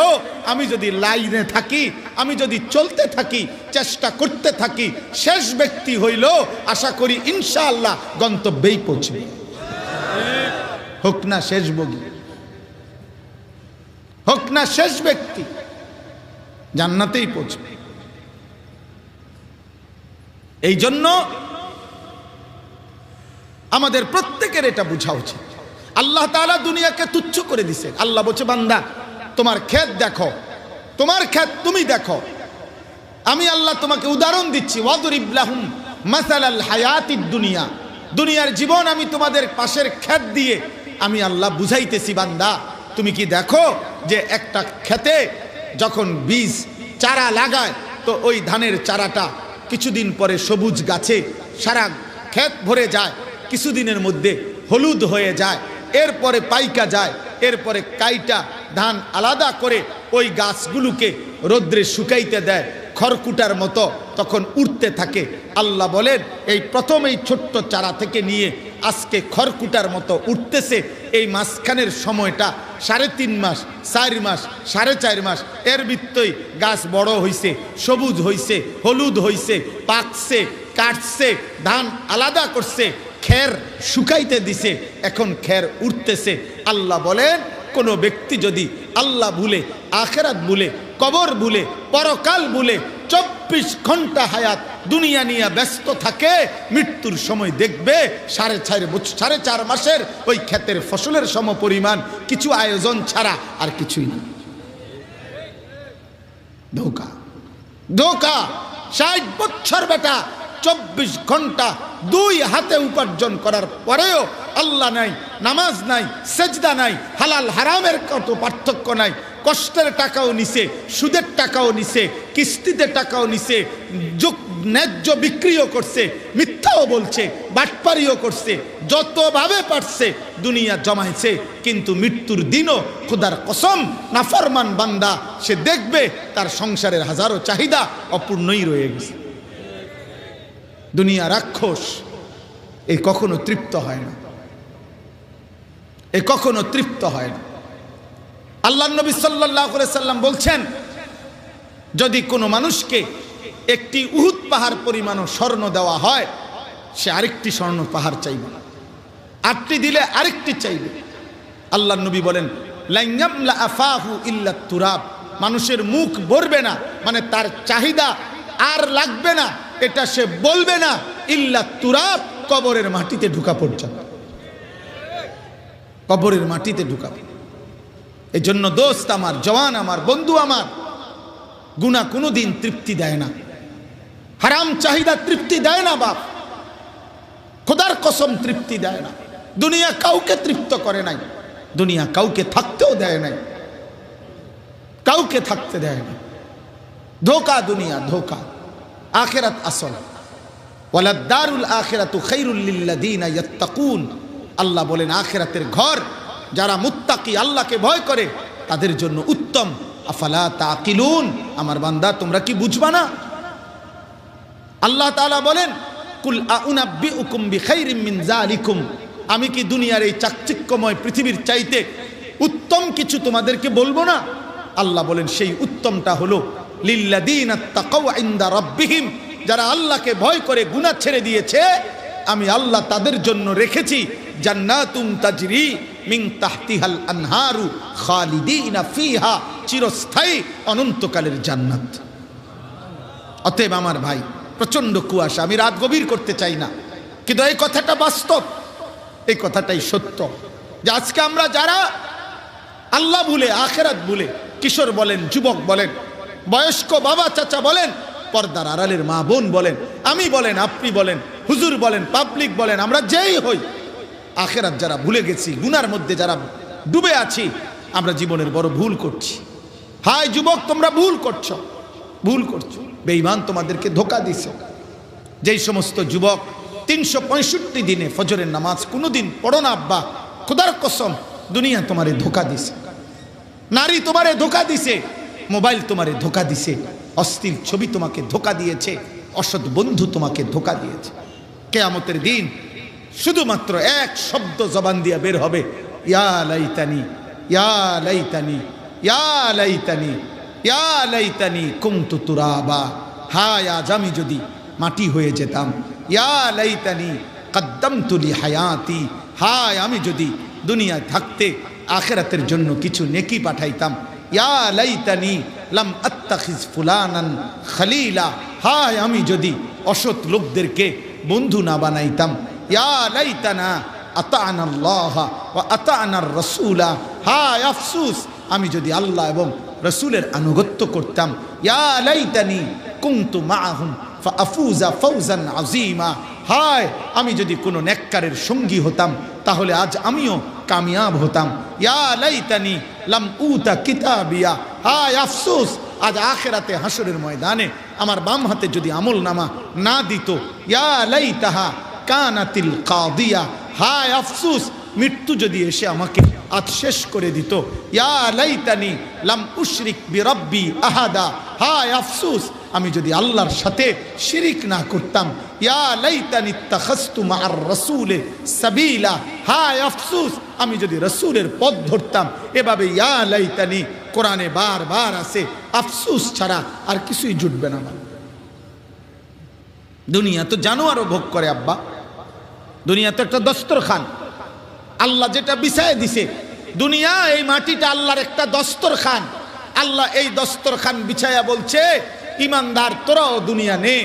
[SPEAKER 1] আমি যদি লাইনে থাকি, আমি যদি চলতে থাকি, চেষ্টা করতে থাকি, শেষ ব্যক্তি হইল আশা করি ইনশাআল্লাহ গন্তব্যেই পৌঁছবে। হোক না শেষ বগি, হোক না শেষ ব্যক্তি, জান্নাতেই পৌঁছবে। এই জন্য আমাদের প্রত্যেকের এটা বোঝা উচিত। আল্লাহ তাআলা দুনিয়াকে তুচ্ছ করে দিছে। আল্লাহ বলছে, বান্দা তোমার ক্ষেত দেখো, তোমার ক্ষেত তুমি দেখো, আমি আল্লাহ তোমাকে উদাহরণ দিচ্ছি। ওয়াদরিব লাহুম মাসালাল হায়াতিদ দুনিয়া, দুনিয়ার জীবন আমি তোমাদের পাশের ক্ষেত দিয়ে আমি আল্লাহ বুঝাইতেছি। বান্দা তুমি কি দেখো যে একটা ক্ষেতে যখন বীজ চারা লাগায়, তো ওই ধানের চারাটা কিছুদিন পরে সবুজ গাছে সারা ক্ষেত ভরে যায়, কিছুদিনের মধ্যে হলুদ হয়ে যায়, এরপরে পাইকা যায়, এরপরে কাইটা ধান আলাদা করে ওই গাছগুলোকে রোদ্রে শুকাইতে দেয়, খড়কুটার মতো তখন উঠতে থাকে। আল্লাহ বলেন, এই প্রথম এই ছোট্ট চারা থেকে নিয়ে আজকে খড়কুটার মতো উঠতেছে, এই মাঝখানের সময়টা 3.5 মাস, 4 মাস, 4.5 মাস, এর ভিত্তই গাছ বড় হইছে, সবুজ হইছে, হলুদ হইছে, পাকছে, কাটছে, ধান আলাদা করছে, খের শুকাইতে দিছে, এখন খের উঠতেছে। আল্লাহ বলেন, কোনো ব্যক্তি যদি আল্লাহ ভুলে, আখিরাত ভুলে, কবর ভুলে, পরকাল ভুলে 24 ঘন্টা হায়াত দুনিয়া নিয়ে ব্যস্ত থাকে, মৃত্যুর সময় দেখবে 4.5 মাসের ওই ক্ষেতের ফসলের সমপরিমাণ কিছু আয়োজন ছাড়া আর কিছুই না। ধোঁকা, ধোঁকা। 60 বছর বেটা 24 ঘন্টা 2 হাতে উপার্জন করার পরেও আল্লাহ নাই, নামাজ নাই, সেজদা নাই, হালাল হারামের কত পার্থক্য নাই, কষ্টের টাকাও নিছে, সুদের টাকাও নিছে, কিস্তিতে টাকাও নিছে, ন্যায্য বিক্রিও করছে, মিথ্যাও বলছে, বাটপারিও করছে, যতভাবে পারছে দুনিয়া জমাইছে। কিন্তু মৃত্যুর দিনও খোদার কসম নাফরমান বান্দা সে দেখবে তার সংসারের হাজারো চাহিদা অপূর্ণই রয়ে গেছে। দুনিয়া রাক্ষস, এই কখনো তৃপ্ত হয় না, এই কখনো তৃপ্ত হয় না। আল্লাহ নবী সাল্লাল্লাহু আলাইহি সাল্লাম বলছেন, যদি কোনো মানুষকে একটি উহুদ পাহাড় পরিমাণও স্বর্ণ দেওয়া হয়, সে আরেকটি স্বর্ণ পাহাড় চাইবে, 8টি দিলে আরেকটি চাইবে। আল্লাহ নবী বলেন, লা ইয়ামলা আফাহু ইল্লা তুরাব, মানুষের মুখ ভরবে না, মানে তার চাহিদা আর লাগবে না, এটা সে বলবে না, ইল্লা তুরাব, কবরের মাটিতে ঢুকা পর্যন্ত, কবরের মাটিতে ঢুকা। এই জন্য দোস্ত আমার, জওয়ান আমার, বন্ধু আমার, গুনাহ কোনোদিন তৃপ্তি দেয় না, হারাম চাহিদা তৃপ্তি দেয় না বাপ, খোদার কসম তৃপ্তি দেয় না। দুনিয়া কাউকে তৃপ্ত করে নাই, দুনিয়া কাউকে থাকতেও দেয় নাই, কাউকে থাকতে দেয় না। ধোঁকা দুনিয়া, ধোঁকা। আখিরাত আসল। ওয়ালাদ দারুল আখিরাতু খায়রুল লিল্লাযিনা ইয়াত্তাকুন, আল্লাহ বলেন আখিরাতের ঘর যারা মুত্তাকি, আল্লাহকে ভয় করে, তাদের জন্য উত্তম। আফালা তাকিলুন, আমার বান্দা তোমরা কি বুঝবা না? আল্লাহ তাআলা বলেন, কুল আউনাব্বিউকুম বিখাইরিম মিন যালিকুম, আমি কি দুনিয়ার এই চাকচিক্যময় পৃথিবীর চাইতে উত্তম কিছু তোমাদেরকে বলবো না? আল্লাহ বলেন সেই উত্তমটা হলো লিল্লাযীনা তাকাউ ইনদা রাব্বিহিম, যারা আল্লাহকে ভয় করে গুনাহ ছেড়ে দিয়েছে, আমি আল্লাহ তাদের জন্য রেখেছি জান্নাতুম তাজরি মিন তাহতিহাল আনহারু খালিদিনা ফিহা, চিরস্থায়ী অনন্তকালের জান্নাত। অতএব আমার ভাই, প্রচন্ড কুয়াশা, আমি রাত গভীর করতে চাই না, কিন্তু এই কথাটা বাস্তব, এই কথাটাই সত্য যে আজকে আমরা যারা আল্লাহ ভুলে, আখেরাত ভুলে, কিশোর বলেন, যুবক বলেন, বয়স্ক বাবা চাচা বলেন, পর্দার আড়ালের মা বোন বলেন, আমি বলেন, আপনি বলেন, হুজুর বলেন, পাবলিক বলেন, আমরা যেই হই, আখেরাত যারা ভুলে গেছি, গুনার মধ্যে যারা ডুবে আছি, আমরা জীবনের বড় ভুল করছি। হায় যুবক, তোমরা ভুল করছো, ভুল করছো। বেঈমান তোমাদেরকে ধোঁকা দিছে। যেই সমস্ত যুবক 365 দিনে ফজরের নামাজ কোনোদিন পড়ো না আব্বা, খোদার কসম, দুনিয়া তোমারে ধোঁকা দিছে, নারী তোমারে ধোঁকা দিছে, মোবাইল তোমারে ধোঁকা দিছে, অস্থির ছবি তোমাকে ধোঁকা দিয়েছে, অসৎ বন্ধু তোমাকে ধোঁকা দিয়েছে। কিয়ামতের দিন শুধুমাত্র এক শব্দ জবান দিয়ে বের হবে, ইয়া লাইতানি, ইয়া লাইতানি, ইয়া লাইতানি, ইয়া লাইতানি কুনতু তুরাবা, হায় আজ আমি যদি মাটি হয়ে যেতাম, ইয়া লাইতানি কদ্দামতু লি হায়াতি, হায় আমি যদি দুনিয়ায় থাকতে আখিরাতের জন্য কিছু নেকি পাঠাইতাম, ইয়া লাইতানি লাম আত্তাখিজ ফুলানান খলিলা, হায় আমি যদি অসৎ লোকদেরকে বন্ধু না বানাইতাম, ইয়া লাইতানা আতা'না আল্লাহ ওয়া আতা'নার রাসূলা, হায় আফসোস আমি যদি আল্লাহ এবং রাসূলের আনুগত্য করতাম, ইয়া লাইতানি কুনতু মাআহুম ফাআফুজা ফাওজান আযীমা, হায় আমি যদি কোনো নেককারের সঙ্গী হতাম তাহলে আজ আমিও কামিয়াব হতাম, ইয়া লাইতানি লাম উতা কিতাবিয়া, হায় আফসোস আজ আখিরাতে হাসরের ময়দানে আমার বাম হাতে যদি আমল নামা না দিত, ইয়া লাইতাহা কানাতিল কাদিয়া, হায় আফসোস মৃত্যু যদি এসে আমাকে আজ শেষ করে দিত, ইয়া লাইতানি লাম উশরিক বিরাব্বি আহাদা, হায় আফসোস আমি যদি আল্লাহর সাথে শিরিক না করতাম, ইয়া লাইতানি ইত্তাখাযতু মা'আর রাসূলি সাবিলা, হায় আফসোস আমি যদি রাসূলের পথ ধরতাম। এভাবে ইয়া লাইতানি কোরআনে বারবার আছে, আফসোস ছাড়া আর কিছুই জুটবে না। দুনিয়া তো জানোয়ারও ভোগ করে আব্বা, দুনিয়া তো একটা দস্তরখান, আল্লাহ যেটা বিছায় দিছে, দুনিয়া এই মাটিটা আল্লাহর একটা দস্তরখান, আল্লাহ এই দস্তরখান বিছায়া বলছে ইমানদার তোরাও দুনিয়া নে,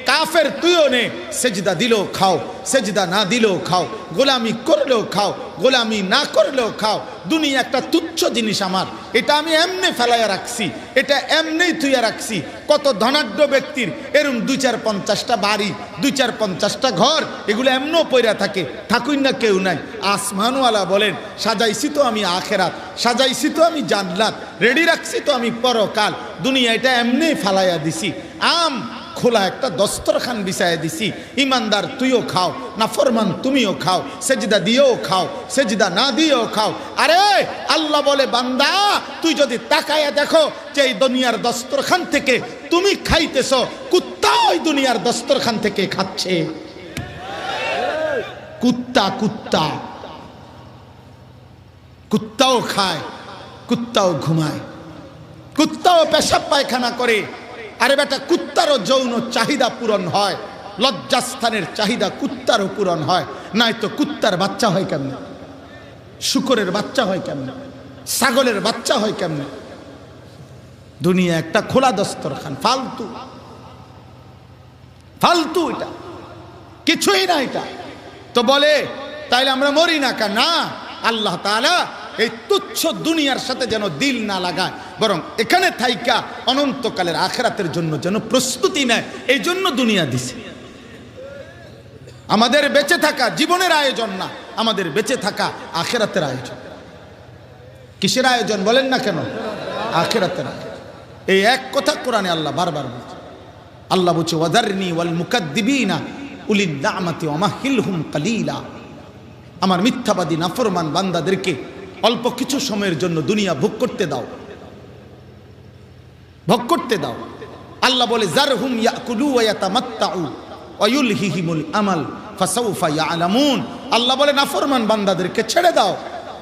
[SPEAKER 1] কাফের তুইও নে, সেজদা দিলেও খাও, সেজদা না দিলেও খাও, গোলামি করলেও খাও, গোলামি না করলেও খাও, দুনিয়া একটা তুচ্ছ জিনিস আমার, এটা আমি এমনি ফেলাইয়া রাখছি, এটা এমনিই থুইয়া রাখছি। কত ধনাঢ্য ব্যক্তির এরম 2-4-50টা বাড়ি, 2-4-50টা ঘর, এগুলো এমনও পইরা থাকে, থাকুই না কেউ নাই। আসমানওয়ালা বলেন সাজাইছি তো আমি আখেরাত, সাজাইছি তো আমি জান্নাত, রেডি রাখছি তো আমি পরকাল, দুনিয়া এটা এমনি ফেলাইয়া দিছি, আম খোলা একটা দস্তরখান বিছাইয়া দিছি। ইমানদার তুইও খাও, নাফরমান তুমিও খাও, সেজদা দিয়েও খাও, সেজদা না দিয়েও খাও। আরে আল্লাহ বলে বান্দা তুই যদি তাকায়া দেখো যে এই দুনিয়ার দস্তরখান থেকে তুমি খাইতেছ, কুত্তা ওই দুনিয়ার দস্তরখান থেকে খাচ্ছে। কুত্তা কুত্তা কুত্তাও খায়, কুত্তাও ঘুমায়, কুত্তাও পেশাব পায়খানা করে। আরে বেটা কুত্তারও যৌন চাহিদা পূরণ হয়, লজ্জাস্থানের চাহিদা কুত্তারও পূরণ হয়, নাই তো কুত্তার বাচ্চা হয় কেমনে, শূকরের বাচ্চা হয় কেমনে, ছাগলের বাচ্চা হয় কেমনে? দুনিয়া একটা খোলা দস্তরখান, ফালতু ফালতু, এটা কিছুই না। এটা তো বলে তাইলে আমরা মরি না কেন? না, আল্লাহ তাআলা এই তুচ্ছ দুনিয়ার সাথে যেন দিল না লাগায়, বরং এখানে থাইকা অনন্তকালের আখিরাতের জন্য যেন প্রস্তুতি নেয়, এই জন্য দুনিয়া দিছে। আমাদের বেঁচে থাকা জীবনের আয়োজন না, আমাদের বেঁচে থাকা আখিরাতের আয়োজন। কিসের আয়োজন বলেন না কেন? আখিরাতের আয়োজন। এই এক কথা কোরআনে আল্লাহ বারবার বলছে। আল্লাহ বলছে ওয়াদারনি ওয়াল মুকাদ্দিবিনা উলিন না'মাতি ওয়া মাহিলহুম কালিলা, আমার মিথ্যাবাদী নাফরমান বান্দাদেরকে অল্প কিছু সময়ের জন্য দুনিয়া ভোগ করতে দাও, ভোগ করতে দাও। আল্লাহ বলে জারহুম ইয়াকুলু ওয়া ইয়াতামাত্তাউ ওয়ায়ুলহিহিমুল আমাল ফাসাউফা ইয়ালামুন। আল্লাহ বলে নাফরমান বান্দাদেরকে ছেড়ে দাও,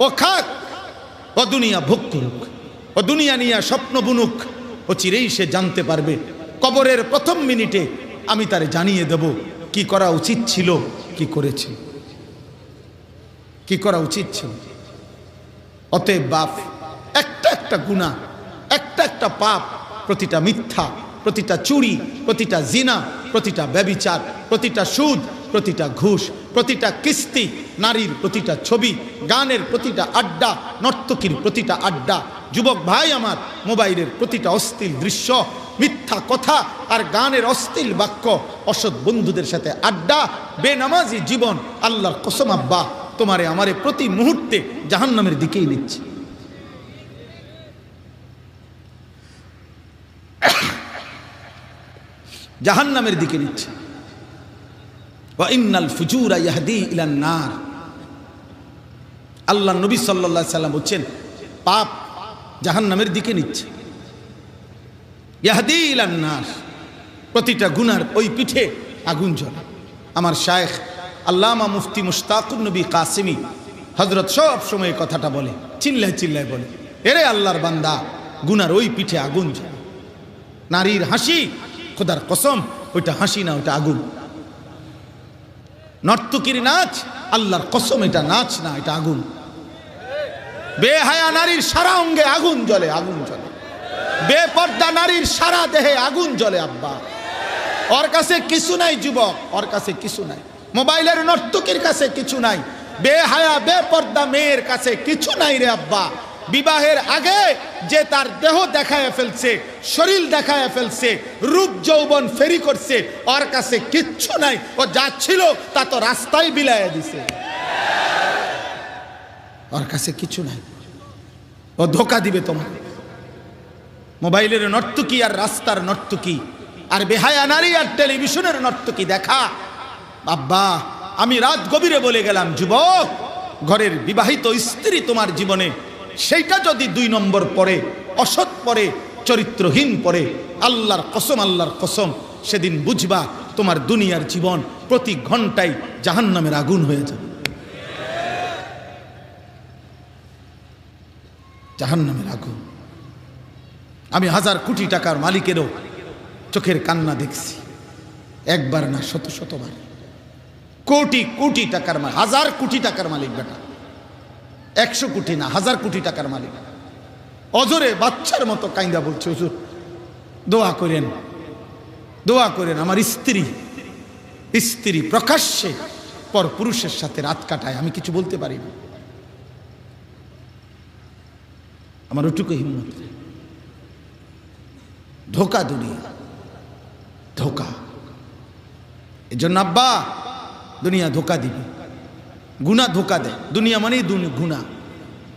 [SPEAKER 1] ও খাক, ও দুনিয়া ভোগ করুক, ও দুনিয়া নিয়ে স্বপ্ন বুনুক, ও চিরেই সে জানতে পারবে। কবরের প্রথম মিনিটে আমি তারে জানিয়ে দেব কি করা উচিত ছিল, কি করেছে, কি করা উচিত ছিল। অতএব বাপ, একটা একটা গুনাহ, একটা একটা পাপ, প্রতিটা মিথ্যা, প্রতিটা চুরি, প্রতিটা জিনা, প্রতিটা ব্যভিচার, প্রতিটা সুদ, প্রতিটা ঘুষ, প্রতিটা কিস্তি, নারীর প্রতিটা ছবি, গানের প্রতিটা আড্ডা, নর্তকীর প্রতিটা আড্ডা, যুবক ভাই আমার, মোবাইলের প্রতিটা অশ্লীল দৃশ্য, মিথ্যা কথা আর গানের অশ্লীল বাক্য, অসৎ বন্ধুদের সাথে আড্ডা, বেনামাজি জীবন, আল্লাহর কসম আব্বা তোমারে আমারে প্রতি মুহূর্তে জাহান্নামের দিকেই নিচ্ছে। জাহান্নামের দিকে নিচ্ছে। ওয়া ইন্নাল ফুজুরা ইয়াহদি ইলান নার। আল্লাহ নবী সাল্লাল্লাহু আলাইহি সাল্লাম বলেন পাপ জাহান্নামের দিকে নিচ্ছে। ইয়াহদি ইলান নার, প্রতিটা গুনার ওই পিঠে আগুন জ্বলে। আমার শায়েখ আল্লামা মুফতি মুশতাকুর নবী কাসেমি হযরত সব সময় কথাটা বলে, চিল্লায় চিল্লায় বলে, এরে আল্লাহর বান্দা, গুনার ওই পিঠে আগুন জ্বলে। নারীর হাসি, খোদার কসম ওইটা হাসি না, ওইটা আগুন। নর্তকীর নাচ, আল্লাহর কসম এটা নাচ না, এটা আগুন। বেহায়া নারীর সারা অঙ্গে আগুন জ্বলে, আগুন জ্বলে। বেপর্দা নারীর সারা দেহে আগুন জ্বলে আব্বা। ওর কাছে কিছু নাই যুবক, ওর কাছে কিছু নাই। মোবাইলের নর্তকীর কাছে কিছু নাই। বেহায়া বেপর্দা মেয়ের কাছে কিছু নাই রে আব্বা। বিবাহের আগে যে তার দেহ দেখায় ফেলছে, শরীর দেখায় ফেলছে, রূপ যৌবন ফেরি করছে, ওর কাছে কিচ্ছু নাই। ও যা ছিল তা তো রাস্তায় বিলাইয়া দিছে, ওর কাছে কিছু নাই। ও ধোকা দিবে তোমার। মোবাইলের নর্তকী আর রাস্তার নর্তকী আর বেহায়া নারী আর টেলিভিশনের নর্তকী দেখা। আব্বা আমি রাত গভীরে বলে গেলাম, যুবক, ঘরের বিবাহিত স্ত্রী তোমার জীবনে সেইটা যদি 2 নম্বর পরে, অসৎ পরে, চরিত্রহীন পরে, আল্লাহর কসম, আল্লাহর কসম, সেদিন বুঝবা তোমার দুনিয়ার জীবন প্রতি ঘন্টায় জাহান্নামের আগুন হয়ে যাবে, জাহান্নামের আগুন। আমি 1000 কোটি টাকার মালিকেরও চোখের কান্না দেখছি, একবার না শত শতবার। কোটি কোটি টাকার মালিক, 1000 কোটি টাকার মালিক বেটা, 100 কোটি না, 1000 কোটি টাকার মালিক অজরে বাচ্চার মতো কাইন্দা বলছে, হুজুর দোয়া করেন, দোয়া করেন। আমার স্ত্রী প্রকাশ্যে পর পুরুষের সাথে রাত কাটায়, আমি কিছু বলতে পারি না, আমার ওটুকু হিম্মত। ধোকা দুনিয়া, ধোকা। এজন্য আব্বা দুনিয়া ধোকা দিবে, গুনাহ ধোকা দেয়। দুনিয়া মানেই গুনাহ,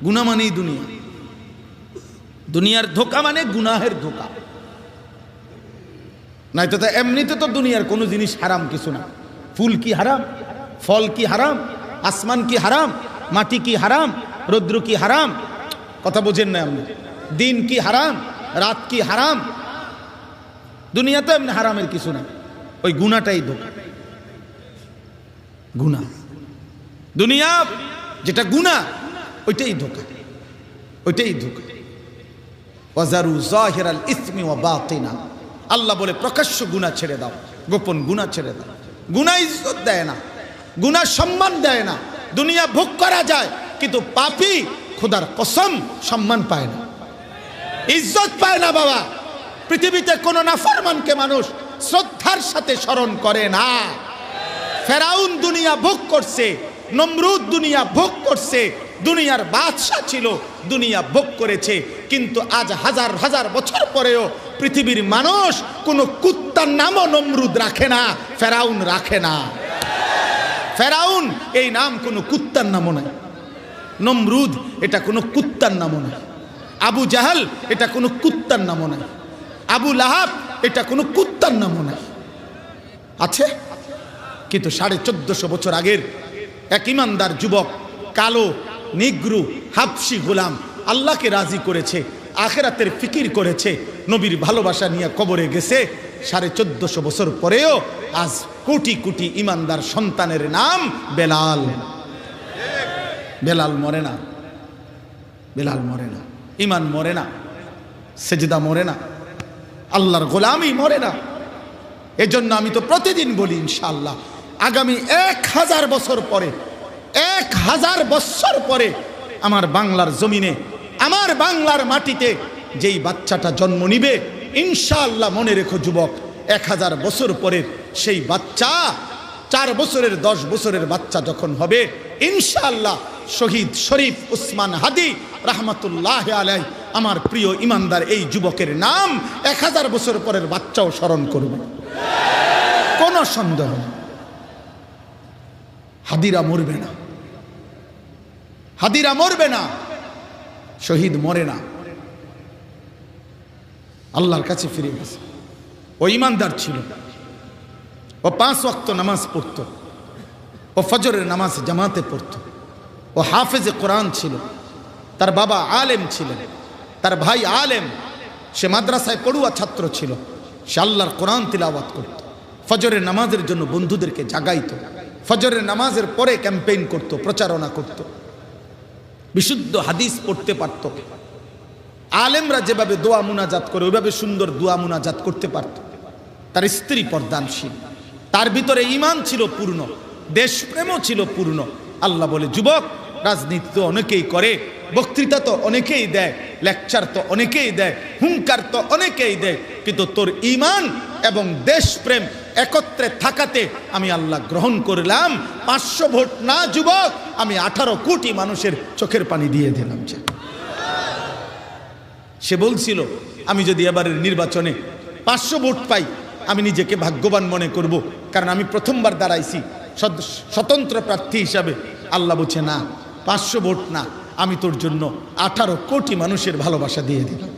[SPEAKER 1] গুনাহ মানেই দুনিয়া। দুনিয়ার ধোকা মানে গুনাহের ধোকা। নাই তো এমনিতে তো দুনিয়ার কোনো জিনিস হারাম কিছু না। ফুল কি হারাম, ফল কি হারাম, আসমান কি হারাম, মাটি কি হারাম, রৌদ্র কি হারাম, কথা বোঝেন না আপনি? দিন কি হারাম, রাত কি হারাম? দুনিয়া তো এমনি হারামের কিছু না, ওই গুনাহটাই ধোকা। গুনাহ, দুনিয়া যেটা গুনাহ ওইটাই ধোকা, ওইটাই ধোকা। ওয়াজারু যাহিরাল ইসমি ওয়া বাতিনা। আল্লাহ বলে প্রকাশ্য গুনাহ ছেড়ে দাও, গোপন গুনাহ ছেড়ে দাও। গুনাহ ইজ্জত দেয় না, গুনাহ সম্মান দেয় না। দুনিয়া ভোগ করা যায়, কিন্তু পাপী খোদার কসম সম্মান পায় না, ইজ্জত পায় না বাবা। পৃথিবীতে কোন নাফরমানকে মানুষ শ্রদ্ধার সাথে স্মরণ করে না। ফেরাউন দুনিয়া ভোগ করছে, নমরুদ দুনিয়া ভোগ করছে, দুনিয়ার বাদশা ছিল, দুনিয়া ভোগ করেছে, কিন্তু আজ হাজার হাজার বছর পরেও পৃথিবীর মানুষ কোনো কুত্তার নামও নমরুদ রাখে না, ফেরাউন রাখে না। ফেরাউন এই নাম কোনো কুত্তার নামও নাই, নমরুদ এটা কোনো কুত্তার নামও নাই, আবু জাহাল এটা কোনো কুত্তার নামও নাই, আবু লাহাব এটা কোনো কুত্তার নামও নাই। আছে কিন্তু 1450 বছর আগের এক ইমানদার যুবক, কালো নিগ্রু হাবশি গোলাম, আল্লাহকে রাজি করেছে, আখেরাতের ফিকির করেছে, নবীর ভালোবাসা নিয়ে কবরে গেছে, 1450 বছর পরেও আজ কোটি কোটি ইমানদার সন্তানের নাম বেলাল। বেলাল মরে না, বেলাল মরে না, ইমান মরে না, সেজদা মরে না, আল্লাহর গোলামি মরে না। এজন্য আমি তো প্রতিদিন বলি ইনশাআল্লাহ আগামী 1000 বছর পরে, 1000 বছর পরে আমার বাংলার জমিনে, আমার বাংলার মাটিতে যেই বাচ্চাটা জন্ম নিবে, ইনশাআল্লাহ মনে রেখো যুবক, 1000 বছর পরের সেই বাচ্চা 4 বছরের 10 বছরের বাচ্চা যখন হবে, ইনশাআল্লাহ শহীদ শরীফ উসমান হাদি রহমতুল্লাহ আলাইহি আমার প্রিয় ইমানদার এই যুবকের নাম 1000 বছর পরের বাচ্চাও স্মরণ করবে, কোনো সন্দেহ নেই। হাদিরা মরবে না, হাদিরা মরবে না, শহীদ মরে না, আল্লাহর কাছে ফিরে গেছে। ও ইমানদার ছিল, ও 5 ওয়াক্ত নামাজ পড়ত, ও ফজরের নামাজ জামাতে পড়ত, ও হাফেজে কোরআন ছিল, তার বাবা আলেম ছিলেন, তার ভাই আলেম, সে মাদ্রাসায় পড়ুয়া ছাত্র ছিল, সে আল্লাহর কোরআন তিলাওয়াত করত, ফজরের নামাজের জন্য বন্ধুদেরকে জাগাইত, ফজরের নামাজের পরে ক্যাম্পেইন করত, প্রচারণা করত, বিশুদ্ধ হাদিস পড়তে পারত। আলেমরা যেভাবে দোয়া মুনাজাত করে ওইভাবে সুন্দর দোয়া মুনাজাত করতে পারত। তার স্ত্রী পর্দানশীল, তার ভিতরে ঈমান ছিল পূর্ণ, দেশপ্রেমও ছিল পূর্ণ। আল্লাহ বলে, যুবক, রাজনীতি তো অনেকেই করে, বক্তৃতা তো অনেকেই দেয়, লেকচার তো অনেকেই দেয়, হুঙ্কার তো অনেকেই দেয়, কিন্তু তোর ঈমান এবং দেশপ্রেম একত্রে থাকাতে আমি আল্লাহ গ্রহণ করলাম। 500 ভোট না যুবক, আমি 18 কোটি মানুষের চোখের পানি দিয়ে দিলাম। সে বলছিল, আমি যদি এবারের নির্বাচনে 500 ভোট পাই আমি নিজেকে ভাগ্যবান মনে করব, কারণ আমি প্রথমবার দাঁড়াইছি স্বতন্ত্র প্রার্থী হিসাবে। আল্লাহ বলছে, না, 500 ভোট না, আমি তোর জন্য 18 কোটি মানুষের ভালোবাসা দিয়ে দিলাম।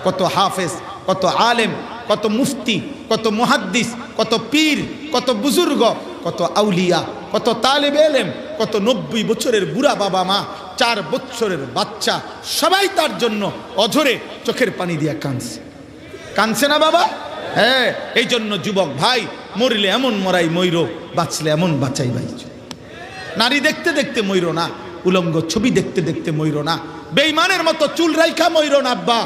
[SPEAKER 1] কত হাফেজ, কত আলেম, কত মুফতি, কত মুহাদ্দিস, কত পীর, কত বুজুর্গ, কত আউলিয়া, কত তালেবে ইলম, কত 90 বছরের বুড়া বাবা মা, 4 বছরের বাচ্চা, সবাই তার জন্য অঝরে চোখের পানি দিয়া কাঁদছে। কাঁদছে না বাবা? হ্যাঁ। এই জন্য যুবক ভাই, মরলে এমন মরাই মইরো, বাঁচলে এমন বাঁচাই বাইচ। নারী দেখতে দেখতে মইরো না, উলঙ্গ ছবি দেখতে দেখতে মইরো না, বেঈমানের মতো চুল রাইখা মইরো না আব্বা,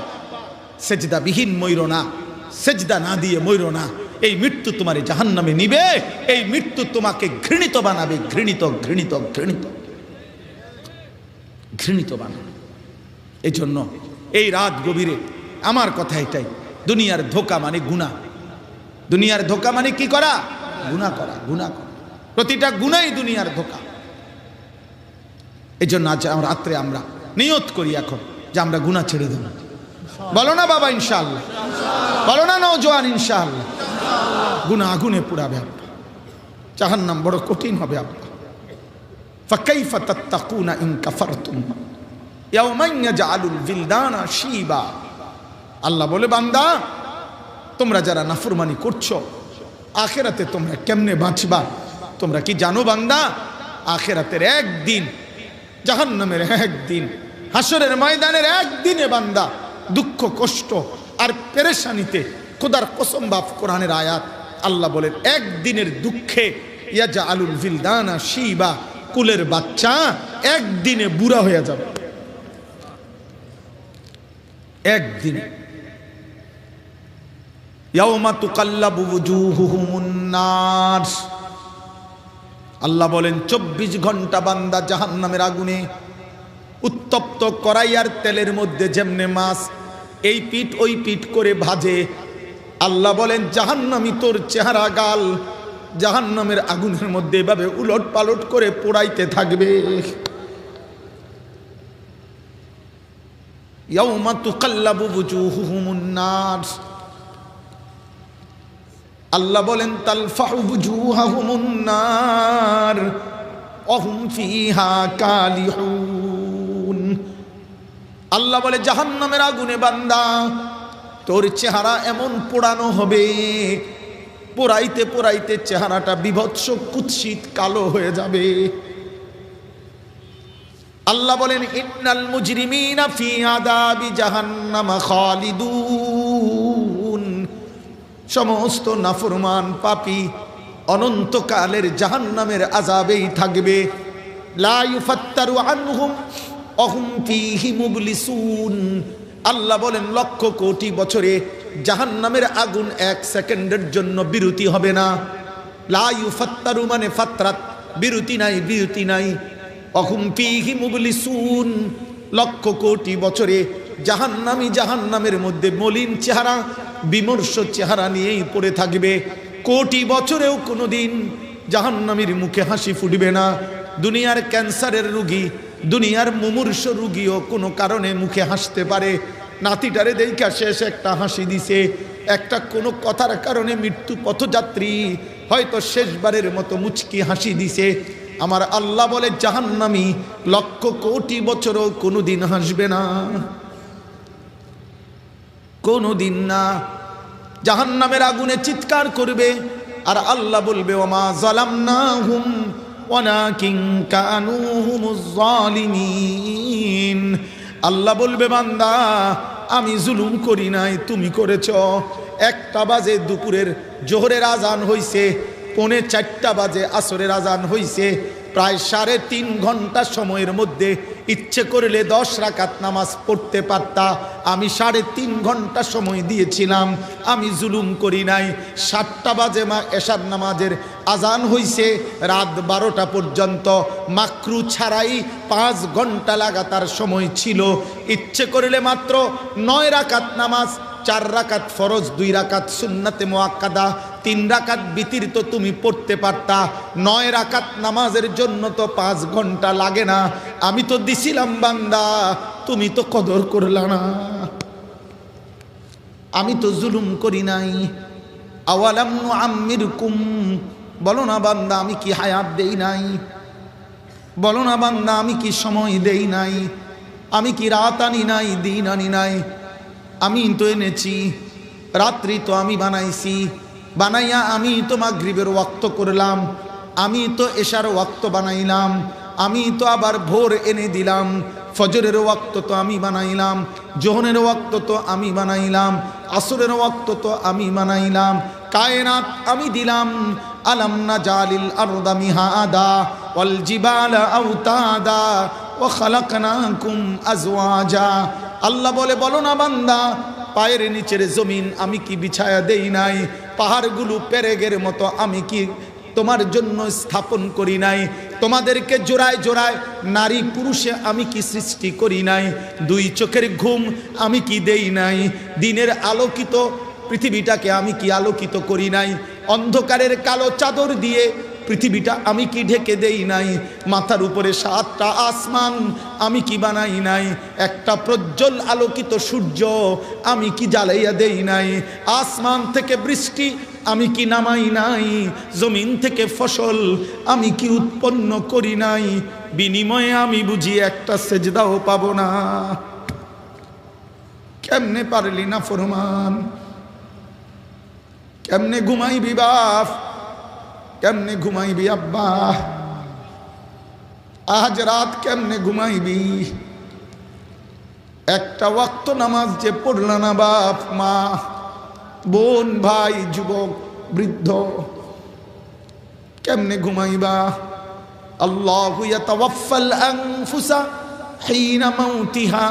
[SPEAKER 1] সেজদা বিহীন মইরো না, সেজদা না দিয়ে মইরো না। এই মৃত্যু তোমার জাহান্নামে নিবে, এই মৃত্যু তোমাকে ঘৃণিত বানাবে, ঘৃণিত ঘৃণিত ঘৃণিত ঘৃণিত বানাবে। এই জন্য এই রাত গভীরে আমার কথা এটাই, দুনিয়ার ধোঁকা মানে গুনাহ। দুনিয়ার ধোঁকা মানে কি করা? গুনাহ করা, গুনাহ করা। প্রতিটা গুনাহই দুনিয়ার ধোঁকা। এই জন্য আজ রাত্রে আমরা নিয়ত করি এখন যে আমরা গুনাহ ছেড়ে দেব। বলো না বাবা ইনশাআল্লাহ, বলো না নওজোয়ান ইনশাআল্লাহ। গুনাহ আগুনে পুড়াবে আব্বা, জাহান্নাম বড় কঠিন হবে আব্বা। ফাকাইফা তাত্তাকুনা ইন কাফারতুম ইয়াওমান ইয়াজআলুল বিলদানা শিবা। আল্লাহ বলে, বান্দা, তোমরা যারা নাফরমানি করছো, আখিরাতে তোমরা কেমনে বাঁচবা তোমরা কি জানো বান্দা? আখিরাতের একদিন, জাহান্নামের একদিন, হাসরের ময়দানের একদিনে বান্দা দুঃখ কষ্ট আর পেরেশানিতে, খোদার কসম বাপ, কোরআনের আয়াত, আল্লাহ বলেন একদিনের দুঃখে ইয়াজআলুল বিলদানা শিবা, কুলের বাচ্চা একদিনে বুড়া হয়ে যাবে, একদিনে। ইয়াউমা তুকাল্লাবু ওয়ুজুহুহুমুন নার। আল্লাহ বলেন 24 ঘন্টা বান্দা জাহান্নামের আগুনে উত্তপ্ত কড়াইয়ার তেলের মধ্যে যেমনে মাছ এই পিঠ ওই পিঠ করে ভাজে, আল্লাহ বলেন জাহান্নামী তোর চেহারা গাল জাহান্নামের আগুনের মধ্যে এভাবে উলট পালট করে পোড়াইতে থাকবে। ইয়াউমা তুকাল্লাবু ওয়ুজুহুহুমুন নার। আল্লাহ বলেন তালফাহু ওয়ুজুহাহুমুন নার ওয়া হুম ফিহা কালিহুন। আল্লাহ বলে জাহান্নামের আগুনে বান্দা তোর চেহারা এমন পোড়ানো হবে, পোড়াইতে পোড়াইতে চেহারাটা বিভৎস কুৎসিত কালো হয়ে যাবে। আল্লাহ বলেন ইন্নাল মুজরিমিনা ফি আযাবি জাহান্নামা খালিদুন। সমস্ত নাফরমান পাপী অনন্তকালের জাহান্নামের আযাবেই থাকবে। লা ইউফাত্তারু আনহুম অহুম ফীহি মুবলিসুন। আল্লাহ বলেন লক্ষ কোটি বছরে জাহান্নামের আগুন এক সেকেন্ডের জন্য বিরতি হবে না। লা ইউফাত্তারু মানে ফাতরাত, বিরতি নাই, বিরতি নাই। অহুম ফীহি মুবলিসুন, লক্ষ কোটি বছরে জাহান্নামী জাহান্নামের মধ্যে মলিন চেহারা, বিমর্ষ চেহারা নিয়েই পড়ে থাকবে। কোটি বছরেও কোনোদিন জাহান্নামীর মুখে হাসি ফুটবে না। দুনিয়ার ক্যান্সারের রোগী, দুনিয়ার মুমূর্ষ রোগীও কোনো কারণে মুখে হাসতে পারে। নাতিটারে দেখা শেষ একটা হাসি দিছে, একটা কোনো কথার কারণে মৃত্যু পথযাত্রী হয়তো শেষবারের মতো মুচকি হাসি দিছে। আমার আল্লাহ বলে জাহান্নামী লক্ষ কোটি বছরও কোনোদিন হাসবে না, কোনোদিন না। জাহান্নামের আগুনে চিৎকার করবে আর আল্লাহ বলবে ওমা যালামনাহুম ওয়ালাকিন কানু হুমুজ জালিমিন। আল্লাহ বলবে বান্দা আমি জুলুম করি নাই, তুমি করেছ। 1টা বাজে দুপুরের জোহরের আজান হইছে, 3:45 বাজে আসরের আজান হইছে। প্রায় 3.5 ঘন্টা সময়ের মধ্যে ইচ্ছে করলে 10 রাকাত নামাজ পড়তে পারতা। আমি 3.5 ঘন্টা সময় দিয়েছিলাম, আমি জুলুম করি নাই। 7টা বাজে এশার নামাজের আজান হইছে, রাত 12টা পর্যন্ত মাকরু ছাড়াই 5 ঘন্টা লাগাতার সময় ছিল। ইচ্ছে করলে মাত্র 9 রাকাত নামাজ, 4 রাকাত ফরজ, 2 রাকাত সুন্নাতে মুআক্কাদা, 3 রাকাত বিতির তো তুমি পড়তে পারতা। 9 রাকাত নামাজের জন্য তো 5 ঘন্টা লাগে না। আমি তো দিছিলাম বান্দা, তুমি তো কদর করলা না। আমি তো জুলুম করি নাই। আওয়ালাম নুআম্মিরকুম, বলো না বান্দা আমি কি হায়াত দেই নাই? বলো না বান্দা আমি কি সময় দেই নাই? আমি কি রাত আনি নাই, দিন আনি নাই? আমি তো এনেছি। রাত্রি তো আমি বানাইছি, বানাইয়া আমি তো মাগরিবের ওয়াক্ত করলাম, আমি তো এশার ওয়াক্ত বানাইলাম, আমি তো আবার ভোর এনে দিলাম, ফজরের ওয়াক্ত তো আমি বানাইলাম, জোহরের ওয়াক্ত তো আমি বানাইলাম, আসরের ওয়াক্ত তো আমি বানাইলাম, কায়নাত আমি দিলাম। আলাম নাজালিল আরদা মিহাদা ওয়াল জিবালা আওতাদা ওয়া খালাকনাকুম আজওয়াজা। আল্লাহ বলে বলো না বান্দা পায়ের নিচের জমিন আমি কি বিছায়া দেই নাই? পাহাড়গুলো পেরেগের মতো আমি কি তোমার জন্য স্থাপন করি নাই? তোমাদেরকে জোড়ায় জোড়ায় নারী পুরুষে আমি কি সৃষ্টি করি নাই? 2 চোখের ঘুম আমি কি দেই নাই? দিনের আলোকিত পৃথিবীটাকে আমি কি আলোকিত করি নাই? অন্ধকারের কালো চাদর দিয়ে পৃথিবীটা আমি কি ঢেকে দেই নাই? মাথার উপরে 7টা আসমান আমি কি বানাই নাই? একটা প্রজ্জ্বল আলোকিত সূর্য আমি কি জ্বালাইয়া দেই নাই? আসমান থেকে বৃষ্টি আমি কি নামাই নাই? জমিন থেকে ফসল আমি কি উৎপন্ন করি নাই? বিনিময়ে আমি বুঝি একটা সেজদাও পাবো না। কেমনে পারলি না ফরমান? কেমনে ঘুমাইবি বাপ? কেমনে ঘুমাইবি আব্বা? আজ রাত কেমনে ঘুমাইবি? একটা ওয়াক্ত নামাজ যে পড়লা না বাপ, মা, বোন, ভাই, যুবক, বৃদ্ধ, কেমনে ঘুমাইবা? আল্লাহু ইয়াতাওয়াফাল আনফুসা হিনা মাউতিহা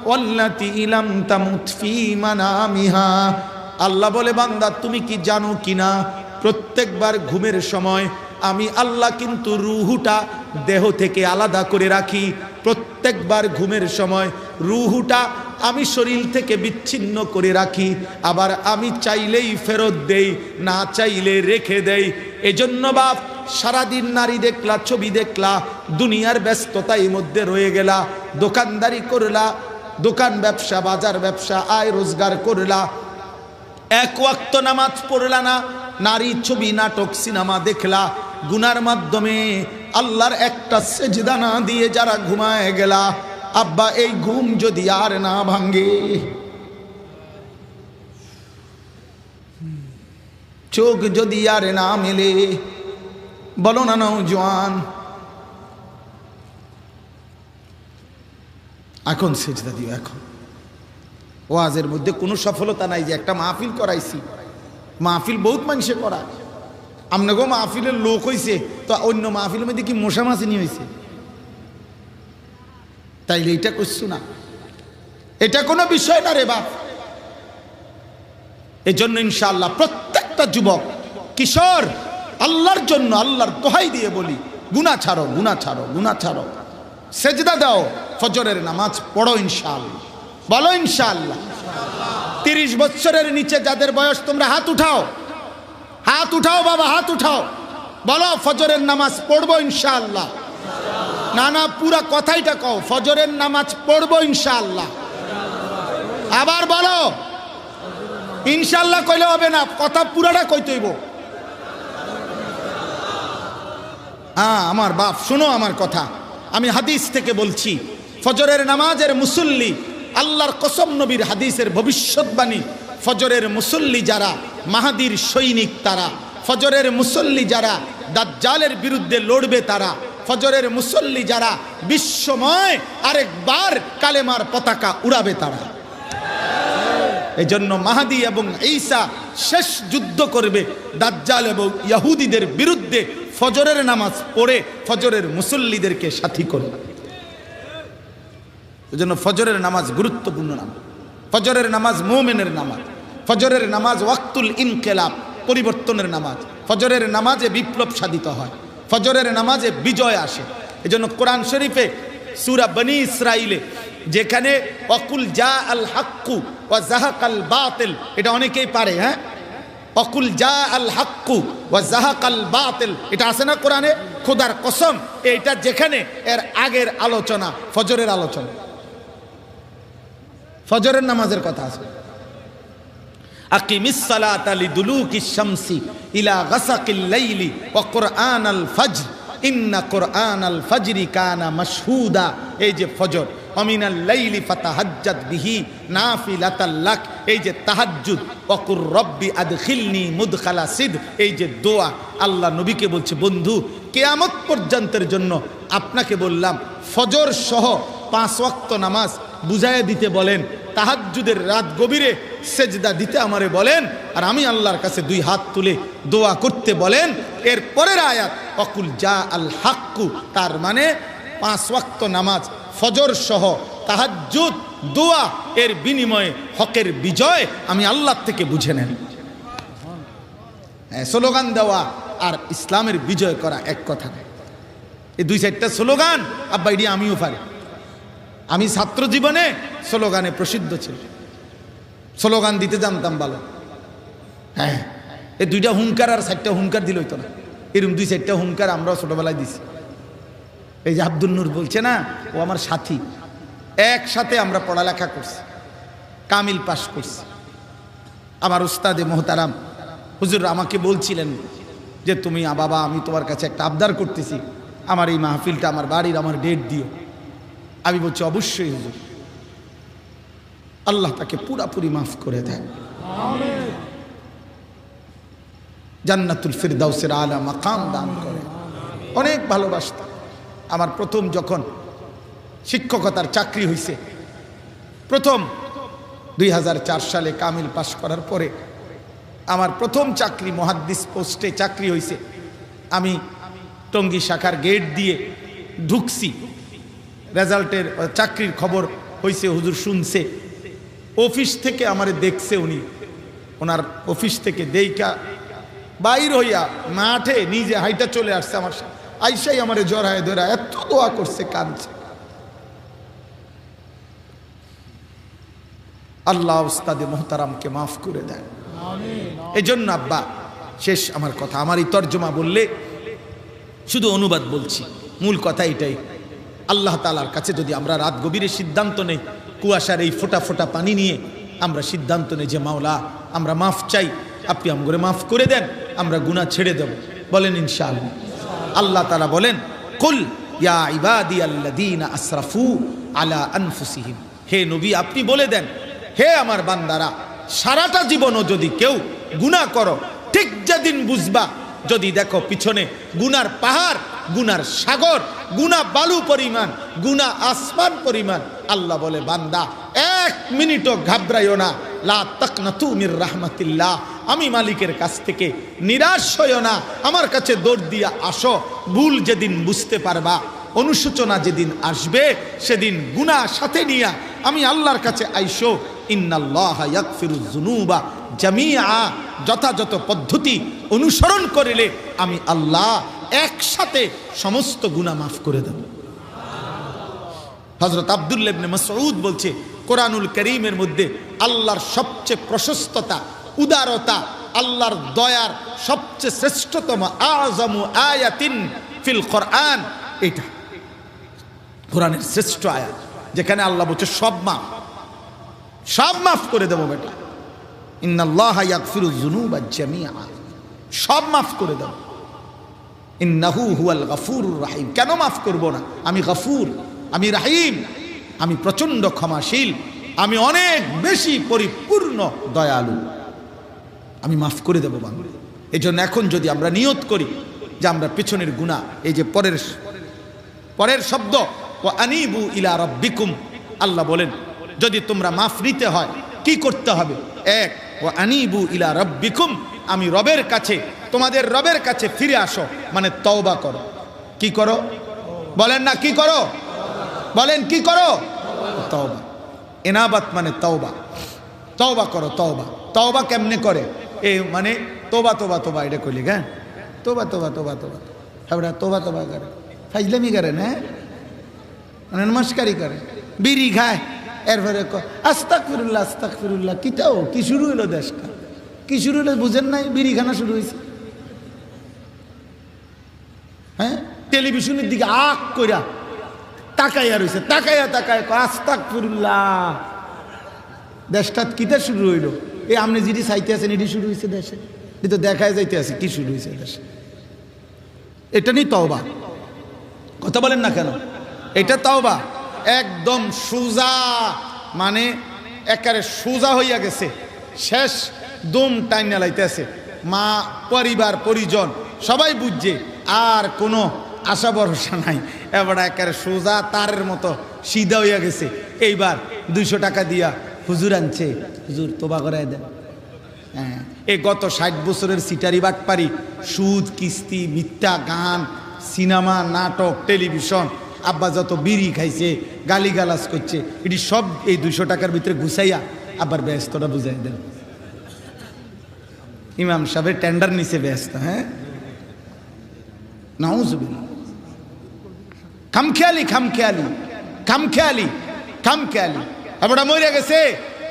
[SPEAKER 1] ওয়াল্লাতী লাম তামুত ফী মানামিহা। আল্লাহ বলে বান্দা তুমি কি জানো কিনা প্রত্যেকবার ঘুমের সময় আমি আল্লাহ কিন্তু রুহুটা দেহ থেকে আলাদা করে রাখি। প্রত্যেকবার ঘুমের সময় রুহুটা আমি শরীর থেকে বিচ্ছিন্ন করে রাখি, আবার আমি চাইলেই ফেরত দেই, না চাইলে রেখে দেই। এজন্য বাপ সারাদিন নারী দেখলা, ছবি দেখলা, দুনিয়ার ব্যস্ততার মধ্যে রয়ে গেলা, দোকানদারি করলা, দোকান ব্যবসা, বাজার ব্যবসা, আয় রোজগার করলা, 1 ওয়াক্ত নামাজ পড়লা না, নারী ছবি, নাটক, সিনেমা দেখলা, গুনার মাধ্যমে আল্লাহর একটা সেজদা না দিয়ে যারা ঘুমায় গেলা, আব্বা এই ঘুম যদি আর না ভাঙ্গে, চোখ যদি আর না মেলে, বলো না নওজোয়ান এখন সেজদা দিও। এখন ওয়াজের মধ্যে কোনো সফলতা নাই যে একটা মাহফিল করাইছি, মাহফিল বহুত মানুষে করা, আপনাকেও মাহফিলের লোক হয়েছে, তো অন্য মাহফিলের মধ্যে কি মশা মাছিনি হয়েছে? তাইলে এটা করছো না, এটা কোনো বিষয় না রে বাপ। এই জন্য ইনশাআল্লাহ প্রত্যেকটা যুবক কিশোর আল্লাহর জন্য আল্লাহর দোহাই দিয়ে বলি, গুনাহ ছাড়ো, গুনাহ ছাড়ো, গুনাহ ছাড়ো, সেজদা দাও, ফজরের নামাজ পড়ো ইনশাআল্লাহ। বলো ইনশাআল্লাহ। 30 বছরের নিচে যাদের বয়স, তোমরা হাত উঠাও, হাত উঠাও বাবা, হাত উঠাও, বলো ফজরের নামাজ পড়বো ইনশাআল্লাহ। না না, পুরা কথাইটা কও, ফজরের নামাজ পড়বো ইনশাআল্লাহ। আবার বলো ইনশাআল্লাহ, কইলে হবে না, কথা পুরাটা কইতে হইব। হ্যাঁ আমার বাপ, শুনো আমার কথা, আমি হাদিস থেকে বলছি, ফজরের নামাজের মুসল্লি, আল্লাহর কসম, নবীর হাদিসের ভবিষ্যৎবাণী, ফজরের মুসল্লি যারা মাহাদির সৈনিক তারা, ফজরের মুসল্লি যারা দাজ্জালের বিরুদ্ধে লড়বে তারা, ফজরের মুসল্লি যারা বিশ্বময় আরেকবার কালেমার পতাকা উড়াবে তারা। এই জন্য মাহাদি এবং ঈসা শেষ যুদ্ধ করবে দাজ্জাল এবং ইহুদিদের বিরুদ্ধে, ফজরের নামাজ পড়ে ফজরের মুসল্লিদেরকে সাথী করবে। এই জন্য ফজরের নামাজ গুরুত্বপূর্ণ নামাজ, ফজরের নামাজ মুমিনের নামাজ, ফজরের নামাজ ওয়াক্তুল ইনকিলাব, পরিবর্তনের নামাজ, ফজরের নামাজে বিপ্লব সাধিত হয়, ফজরের নামাজে বিজয় আসে। এই জন্য কোরআন শরীফে সূরা বনী ইসরাইলে যেখানে অকুল জা আল হাক্কু ওয়া জাহাকাল বাতিল, এটা অনেকেই পারে, হ্যাঁ, অকুল জা আল হাক্কু ওয়া জাহাকাল বাতিল, এটা আছে না কোরআনে? খোদার কসম, এটা যেখানে এর আগের আলোচনা ফজরের আলোচনা, ফজরের নামাজের কথা আছে। আকিমিস সালাতা লিদুলুকিশ শামসি ইলা গাসাকিল লাইলি ওয়া কুরআনাল ফজর ইন্না কুরআনাল ফজরি কানা মাশহুদা। এই যে ফজর, অমিনাল লাইলি ফাতাহাজ্জাদ বিহি নাফিলাতাল লাক, এই যে তাহাজ্জুদ, ওয়াকুর রব্বি আদখিলনি মুদখালা সিদ, এই যে দোয়া, আল্লাহ নবীকে বলছে, বন্ধু কিয়ামত পর্যন্তের জন্য আপনাকে বললাম ফজর সহ 5 ওয়াক্ত নামাজ বুঝাইয়া দিতে বলেন, তাহাজ্জুদের রাত গভীরে সেজদা দিতে আমারে বলেন, আর আমি আল্লাহর কাছে 2 হাত তুলে দোয়া করতে বলেন। এর পরের আয়াত অকুল জা আল হাক্কু, তার মানে 5 ওয়াক্ত নামাজ ফজর সহ তাহাজ্জুদ দোয়া, এর বিনিময়ে হকের বিজয় আমি আল্লাহ থেকে বুঝে নেন। হ্যাঁ, স্লোগান দেওয়া আর ইসলামের বিজয় করা এক কথা নয়। এই 2-4টা স্লোগান আব্বা এটি আমিও পারি। আমি ছাত্র জীবনে স্লোগানে প্রসিদ্ধ ছিল, স্লোগান দিতে জানতাম ভালো। হ্যাঁ, এই 2টা হুঙ্কার আর 4টা হুঙ্কার দিল হইতো না, এরকম 2-4টা হুঙ্কার আমরাও ছোটবেলায় দিছি। এই যে আব্দুল নূর বলছে না, ও আমার সাথী, একসাথে আমরা পড়ালেখা করছি, কামিল পাশ করছি। আমার উস্তাদে মোহতারাম হুজুর আমাকে বলছিলেন যে তুমি বাবা, আমি তোমার কাছে একটা আবদার করতেছি, আমার এই মাহফিলটা আমার বাড়ির আমার ডেট দিও। আমি বলছি অবশ্যই হুজুর। আল্লাহ তাকে পুরাপুরি মাফ করে দেন, জান্নাতুল ফিরদাউসের আলা মাকাম দান করে। অনেক ভালোবাসতাম। আমার প্রথম যখন শিক্ষকতার চাকরি হয়েছে, প্রথম 2004 সালে কামিল পাশ করার পরে আমার প্রথম চাকরি মুহাদ্দিস পোস্টে চাকরি হয়েছে। আমি টঙ্গী শাখার গেট দিয়ে ঢুকছি, রেজাল্টের চাকরির খবর হয়েছে, হুজুর শুনছে, অফিস থেকে আমারে দেখছে, উনি ওনার অফিস থেকে দেইকা বাইর হইয়া মাঠে নিজে হাইটা চলে আসছে আমার সাথে, আইসাই আমারে জড়ায় ধরা এত দোয়া করছে, কাঁদছে। আল্লাহ উস্তাদে মোহতারামকে মাফ করে দেন। এই জন্য আব্বা, শেষ আমার কথা, আমার এই তর্জমা বললে শুধু অনুবাদ বলছি, মূল কথা এটাই, আল্লাহ তাআলার কাছে যদি আমরা রাত গভীরে সিদ্ধান্ত নেই, কুয়াশার এই ফোঁটা ফোঁটা পানি নিয়ে আমরা সিদ্ধান্ত নেই যে মাওলা আমরা মাফ চাই, আপনি আমগরে মাফ করে দেন, আমরা গুনাহ ছেড়ে দেব, বলেন ইনশাআল্লাহ। আল্লাহ তাআলা বলেন, কুল ইয়া ইবাদিয়াল্লাযীনা আসরাফু আলা আনফুসিহিম, হে নবী আপনি বলে দেন, হে আমার বান্দারা, সারাটা জীবনও যদি কেউ গুনাহ করো, ঠিক যেদিন বুঝবা, যদি দেখো পিছনে গুনার পাহাড়, গুনার সাগর, গুনাহ বালু পরিমাণ, গুনাহ আসমান পরিমাণ, আল্লাহ বলে বান্দা 1 মিনিটও ঘাবড়াইও না, লা তাকনাতু মির রাহমাতিল্লাহ, আমি মালিকের কাছ থেকে নিরাশ হইও না, আমার কাছে দৌড় দিয়া আসো। ভুল যেদিন বুঝতে পারবা, অনুশোচনা যেদিন আসবে, সেদিন গুনাহ সাথে নিয়া আমি আল্লাহর কাছে আইসো। ইন্নাল্লাহা ইয়াগফিরুয যুনুবা জামিআ, যথাযথ পদ্ধতি অনুসরণ করিলে আমি আল্লাহ একসাথে সমস্ত গুনাহ মাফ করে দেব। হযরত আব্দুল্লাহ ইবনে মাসউদ বলছে, কোরআনুল কারীমের মধ্যে আল্লাহর সবচেয়ে প্রশস্ততা, উদারতা, আল্লাহর দয়ার সবচেয়ে শ্রেষ্ঠতম আযমু আয়াতিন ফিল কোরআন, এটা কোরআনের শ্রেষ্ঠ আয়াত, যেখানে আল্লাহ বলছে সব মাফ করে দেব বেটা। ইন্নাল্লাহা ইয়াগফিরুয যুনুবা জামিআ, সব মাফ করে দেব। ইন্নাহু হুয়াল গফুরুর রহিম, কেন মাফ করব না? আমি গফুর, আমি রহিম, আমি প্রচন্ড ক্ষমাশীল, আমি অনেক বেশি পরিপূর্ণ দয়ালু, আমি মাফ করে দেব বান্দা। এই জন্য এখন যদি আমরা নিয়ত করি যে আমরা পেছনের গুনাহ, এই যে পরের শব্দ ওয়া আনিবু ইলা রাব্বিকুম, আল্লাহ বলেন যদি তোমরা মাফ নিতে হয় কি করতে হবে? এক, ওয়া আনিবু ইলা রাব্বিকুম, আমি রবের কাছে, তোমাদের রবের কাছে ফিরে আসো, মানে তওবা করো। কি করো বলেন না? কি করো বলেন? কি করো? তওবা। ইনাবাত মানে তওবা, তওবা করো। তওবা কেমনে করে? এই মানে তোবা এটা কইলি গা, তোবা আমরা তোবা করে ফাইজলামি করে না, মানে নমস্কারই করে, বিড়ি খায়, এরপরে আস্তাগফিরুল্লাহ। কিটাও কি শুরু হইলো? দেশটা কি শুরু হইলো বুঝেন নাই? বিড়ি খানা শুরু হয়েছে। হ্যাঁ, টেলিভিশনের দিকে আক কইরা তাকাইয়া রয়েছে, তাকায় আস্তাগফিরুল্লাহ। দেশটা কিটা শুরু হইলো? এই আপনি যেটি চাইতে আছেন এটি শুরু হয়েছে দেশে, এ তো দেখায় যাইতে আছে কি শুরু হয়েছে দেশে। এটা নিয়ে তওবা, কথা বলেন না কেন? এটা তওবা একদম সোজা, মানে একেবারে সোজা হইয়া গেছে, শেষ দম টাইনা লাইতেছে, মা পরিবার পরিজন সবাই বুঝছে, আর কোনো আশা ভরসা নাই, এবার একেবারে সোজা তারের মতো সিধা হইয়া গেছে। এইবার 200 টাকা দিয়া হুজুর আনছে, হুজুর তোবা করায় দেন। হ্যাঁ, এই গত 60 বছরের সিটারি বাটপারি, সুদ, কিস্তি, মিথ্যা, গান, সিনেমা, নাটক, টেলিভিশন, আব্বা যত বিড়ি খাইছে, গালিগালাজ করছে, এটি সব এই 200 টাকার ভিতরে ঘুষাইয়া আবার ব্যস্তটা বুঝাই দেন। ইমাম সাহেবের টেন্ডার নিচে ব্যস্ত। হ্যাঁ, নাউজুবিল্লাহ। খামখেয়ালি আবার মরে গেছে।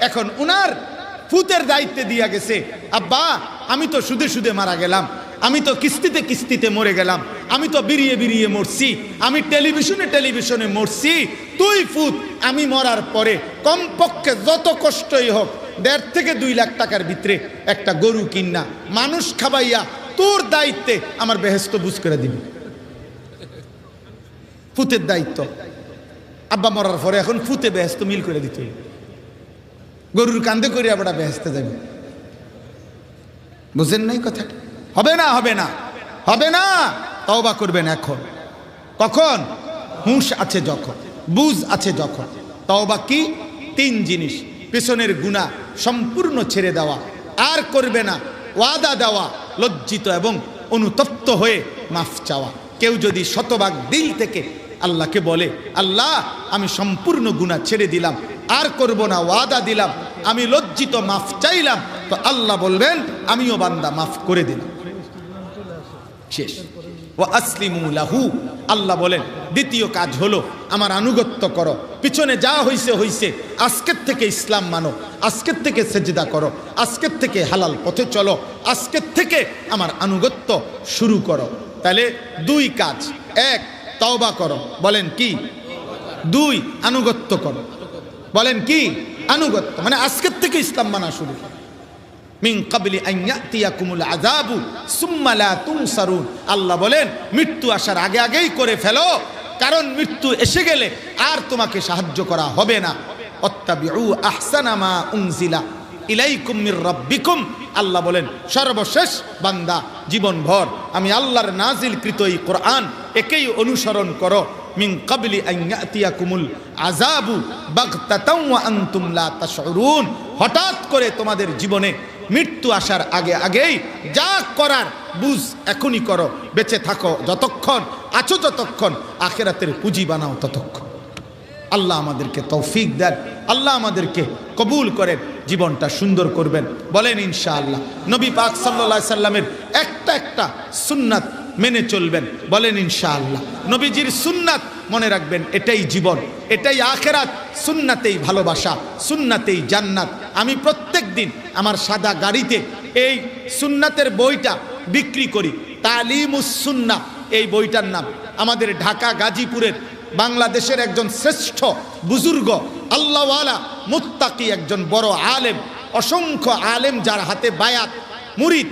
[SPEAKER 1] এখন উনার ফুতের দায়িত্বে দিয়া গেছে, আব্বা আমি তো সুদে মারা গেলাম, আমি তো কিস্তিতে মরে গেলাম, আমি তো বিড়িয়ে মরছি, আমি টেলিভিশনে মরছি। তুই ফুত, আমি মরার পরে কমপক্ষে যত কষ্টই হোক 1.5 থেকে 2 লাখ টাকার ভিতরে একটা গরু কিনা মানুষ খাবাইয়া তোর দায়িত্বে আমার বেহেস্ত বুঝ করে দিবি। ফুতের দায়িত্ব। আব্বা মরার পরে এখন ফুতে বেহেস্ত মিল করে দিতে হবে, গরুর কান্দে করে আবার বেহেস্তে যাবে। বুঝেন নাই কথা? হবে না। তওবা করবেন এখন। কখন? হুঁশ আছে যখন, বুঝ আছে যখন। তওবা কি? 3 জিনিস। পেছনের গুনাহ সম্পূর্ণ ছেড়ে দেওয়া, আর করবে না, ওয়াদা দেওয়া, লজ্জিত এবং অনুতপ্ত হয়ে মাফ চাওয়া। কেউ যদি শতভাগ দিল থেকে আল্লাহকে বলে, আল্লাহ আমি সম্পূর্ণ গুনাহ ছেড়ে দিলাম, আর করব না, ওয়াদা দিলাম, আমি লজ্জিত, মাফ চাইলাম, তো আল্লাহ বলবেন আমিও বান্দা মাফ করে দিলাম, শেষ। ওয়া আসলিমু লাহু, আল্লাহ বলেন দ্বিতীয় কাজ হলো আমার আনুগত্য করো। পিছনে যা হইছে, আজকের থেকে ইসলাম মানো, আজকের থেকে সেজদা করো, আজকের থেকে হালাল পথে চলো, আজকের থেকে আমার আনুগত্য শুরু করো। তাহলে 2 কাজ। 1, তওবা করো, বলেন কি? 2, আনুগত্য করো, বলেন কি? আনুগত্য মানে আজকের থেকে ইসলাম মানা শুরু করো। মিন ক্বাবলি আন ইয়াতিয়াকুমুল আযাবু সুম্মা লা তুনসারুন, আল্লাহ বলেন মৃত্যু আসার আগেই করে ফেলো, কারণ মৃত্যু এসে গেলে আর তোমাকে সাহায্য করা হবে না। অত্তাবিউ আহসানা মা উনজিলা ইলাইকুম মির রাব্বিকুম, আল্লাহ বলেন সর্বশেষ বান্দা জীবনভর আমি আল্লাহর নাজিলকৃত এই কোরআন একেই অনুসরণ করো। মিন ক্বাবলি আন ইয়াতিয়াকুমুল আযাবু বাগতাতাও ওয়া আনতুম লা তাশউরুন, হঠাৎ করে তোমাদের জীবনে মৃত্যু আসার আগে আগেই যা করার বুঝ এখনই করো, বেঁচে থাকো যতক্ষণ আছো, যতক্ষণ আখিরাতের পুঁজি বানাও ততক্ষণ। আল্লাহ আমাদেরকে তৌফিক দেন, আল্লাহ আমাদেরকে কবুল করেন, জীবনটা সুন্দর করবেন। বলেন ইনশাআল্লাহ। নবী পাক সাল্লাল্লাহু আলাইহি সাল্লামের একটা সুন্নাত মেনে চলবেন। বলেন ইনশাআল্লাহ। নবীজির সুন্নাত মনে রাখবেন, এটাই জীবন, এটাই আখিরাত। সুন্নাতেই ভালোবাসা, সুন্নাতেই জান্নাত। আমি প্রত্যেক দিন আমার সাদা গাড়িতে এই সুন্নাতের বইটা বিক্রি করি, তালিমুস সুন্নাহ এই বইটার নাম। আমাদের ঢাকা গাজীপুরের বাংলাদেশের একজন শ্রেষ্ঠ বুজুর্গ, আল্লাহওয়ালা, মুত্তাকি একজন বড় আলেম, অসংখ্য আলেম যার হাতে বায়াত, মুরিদ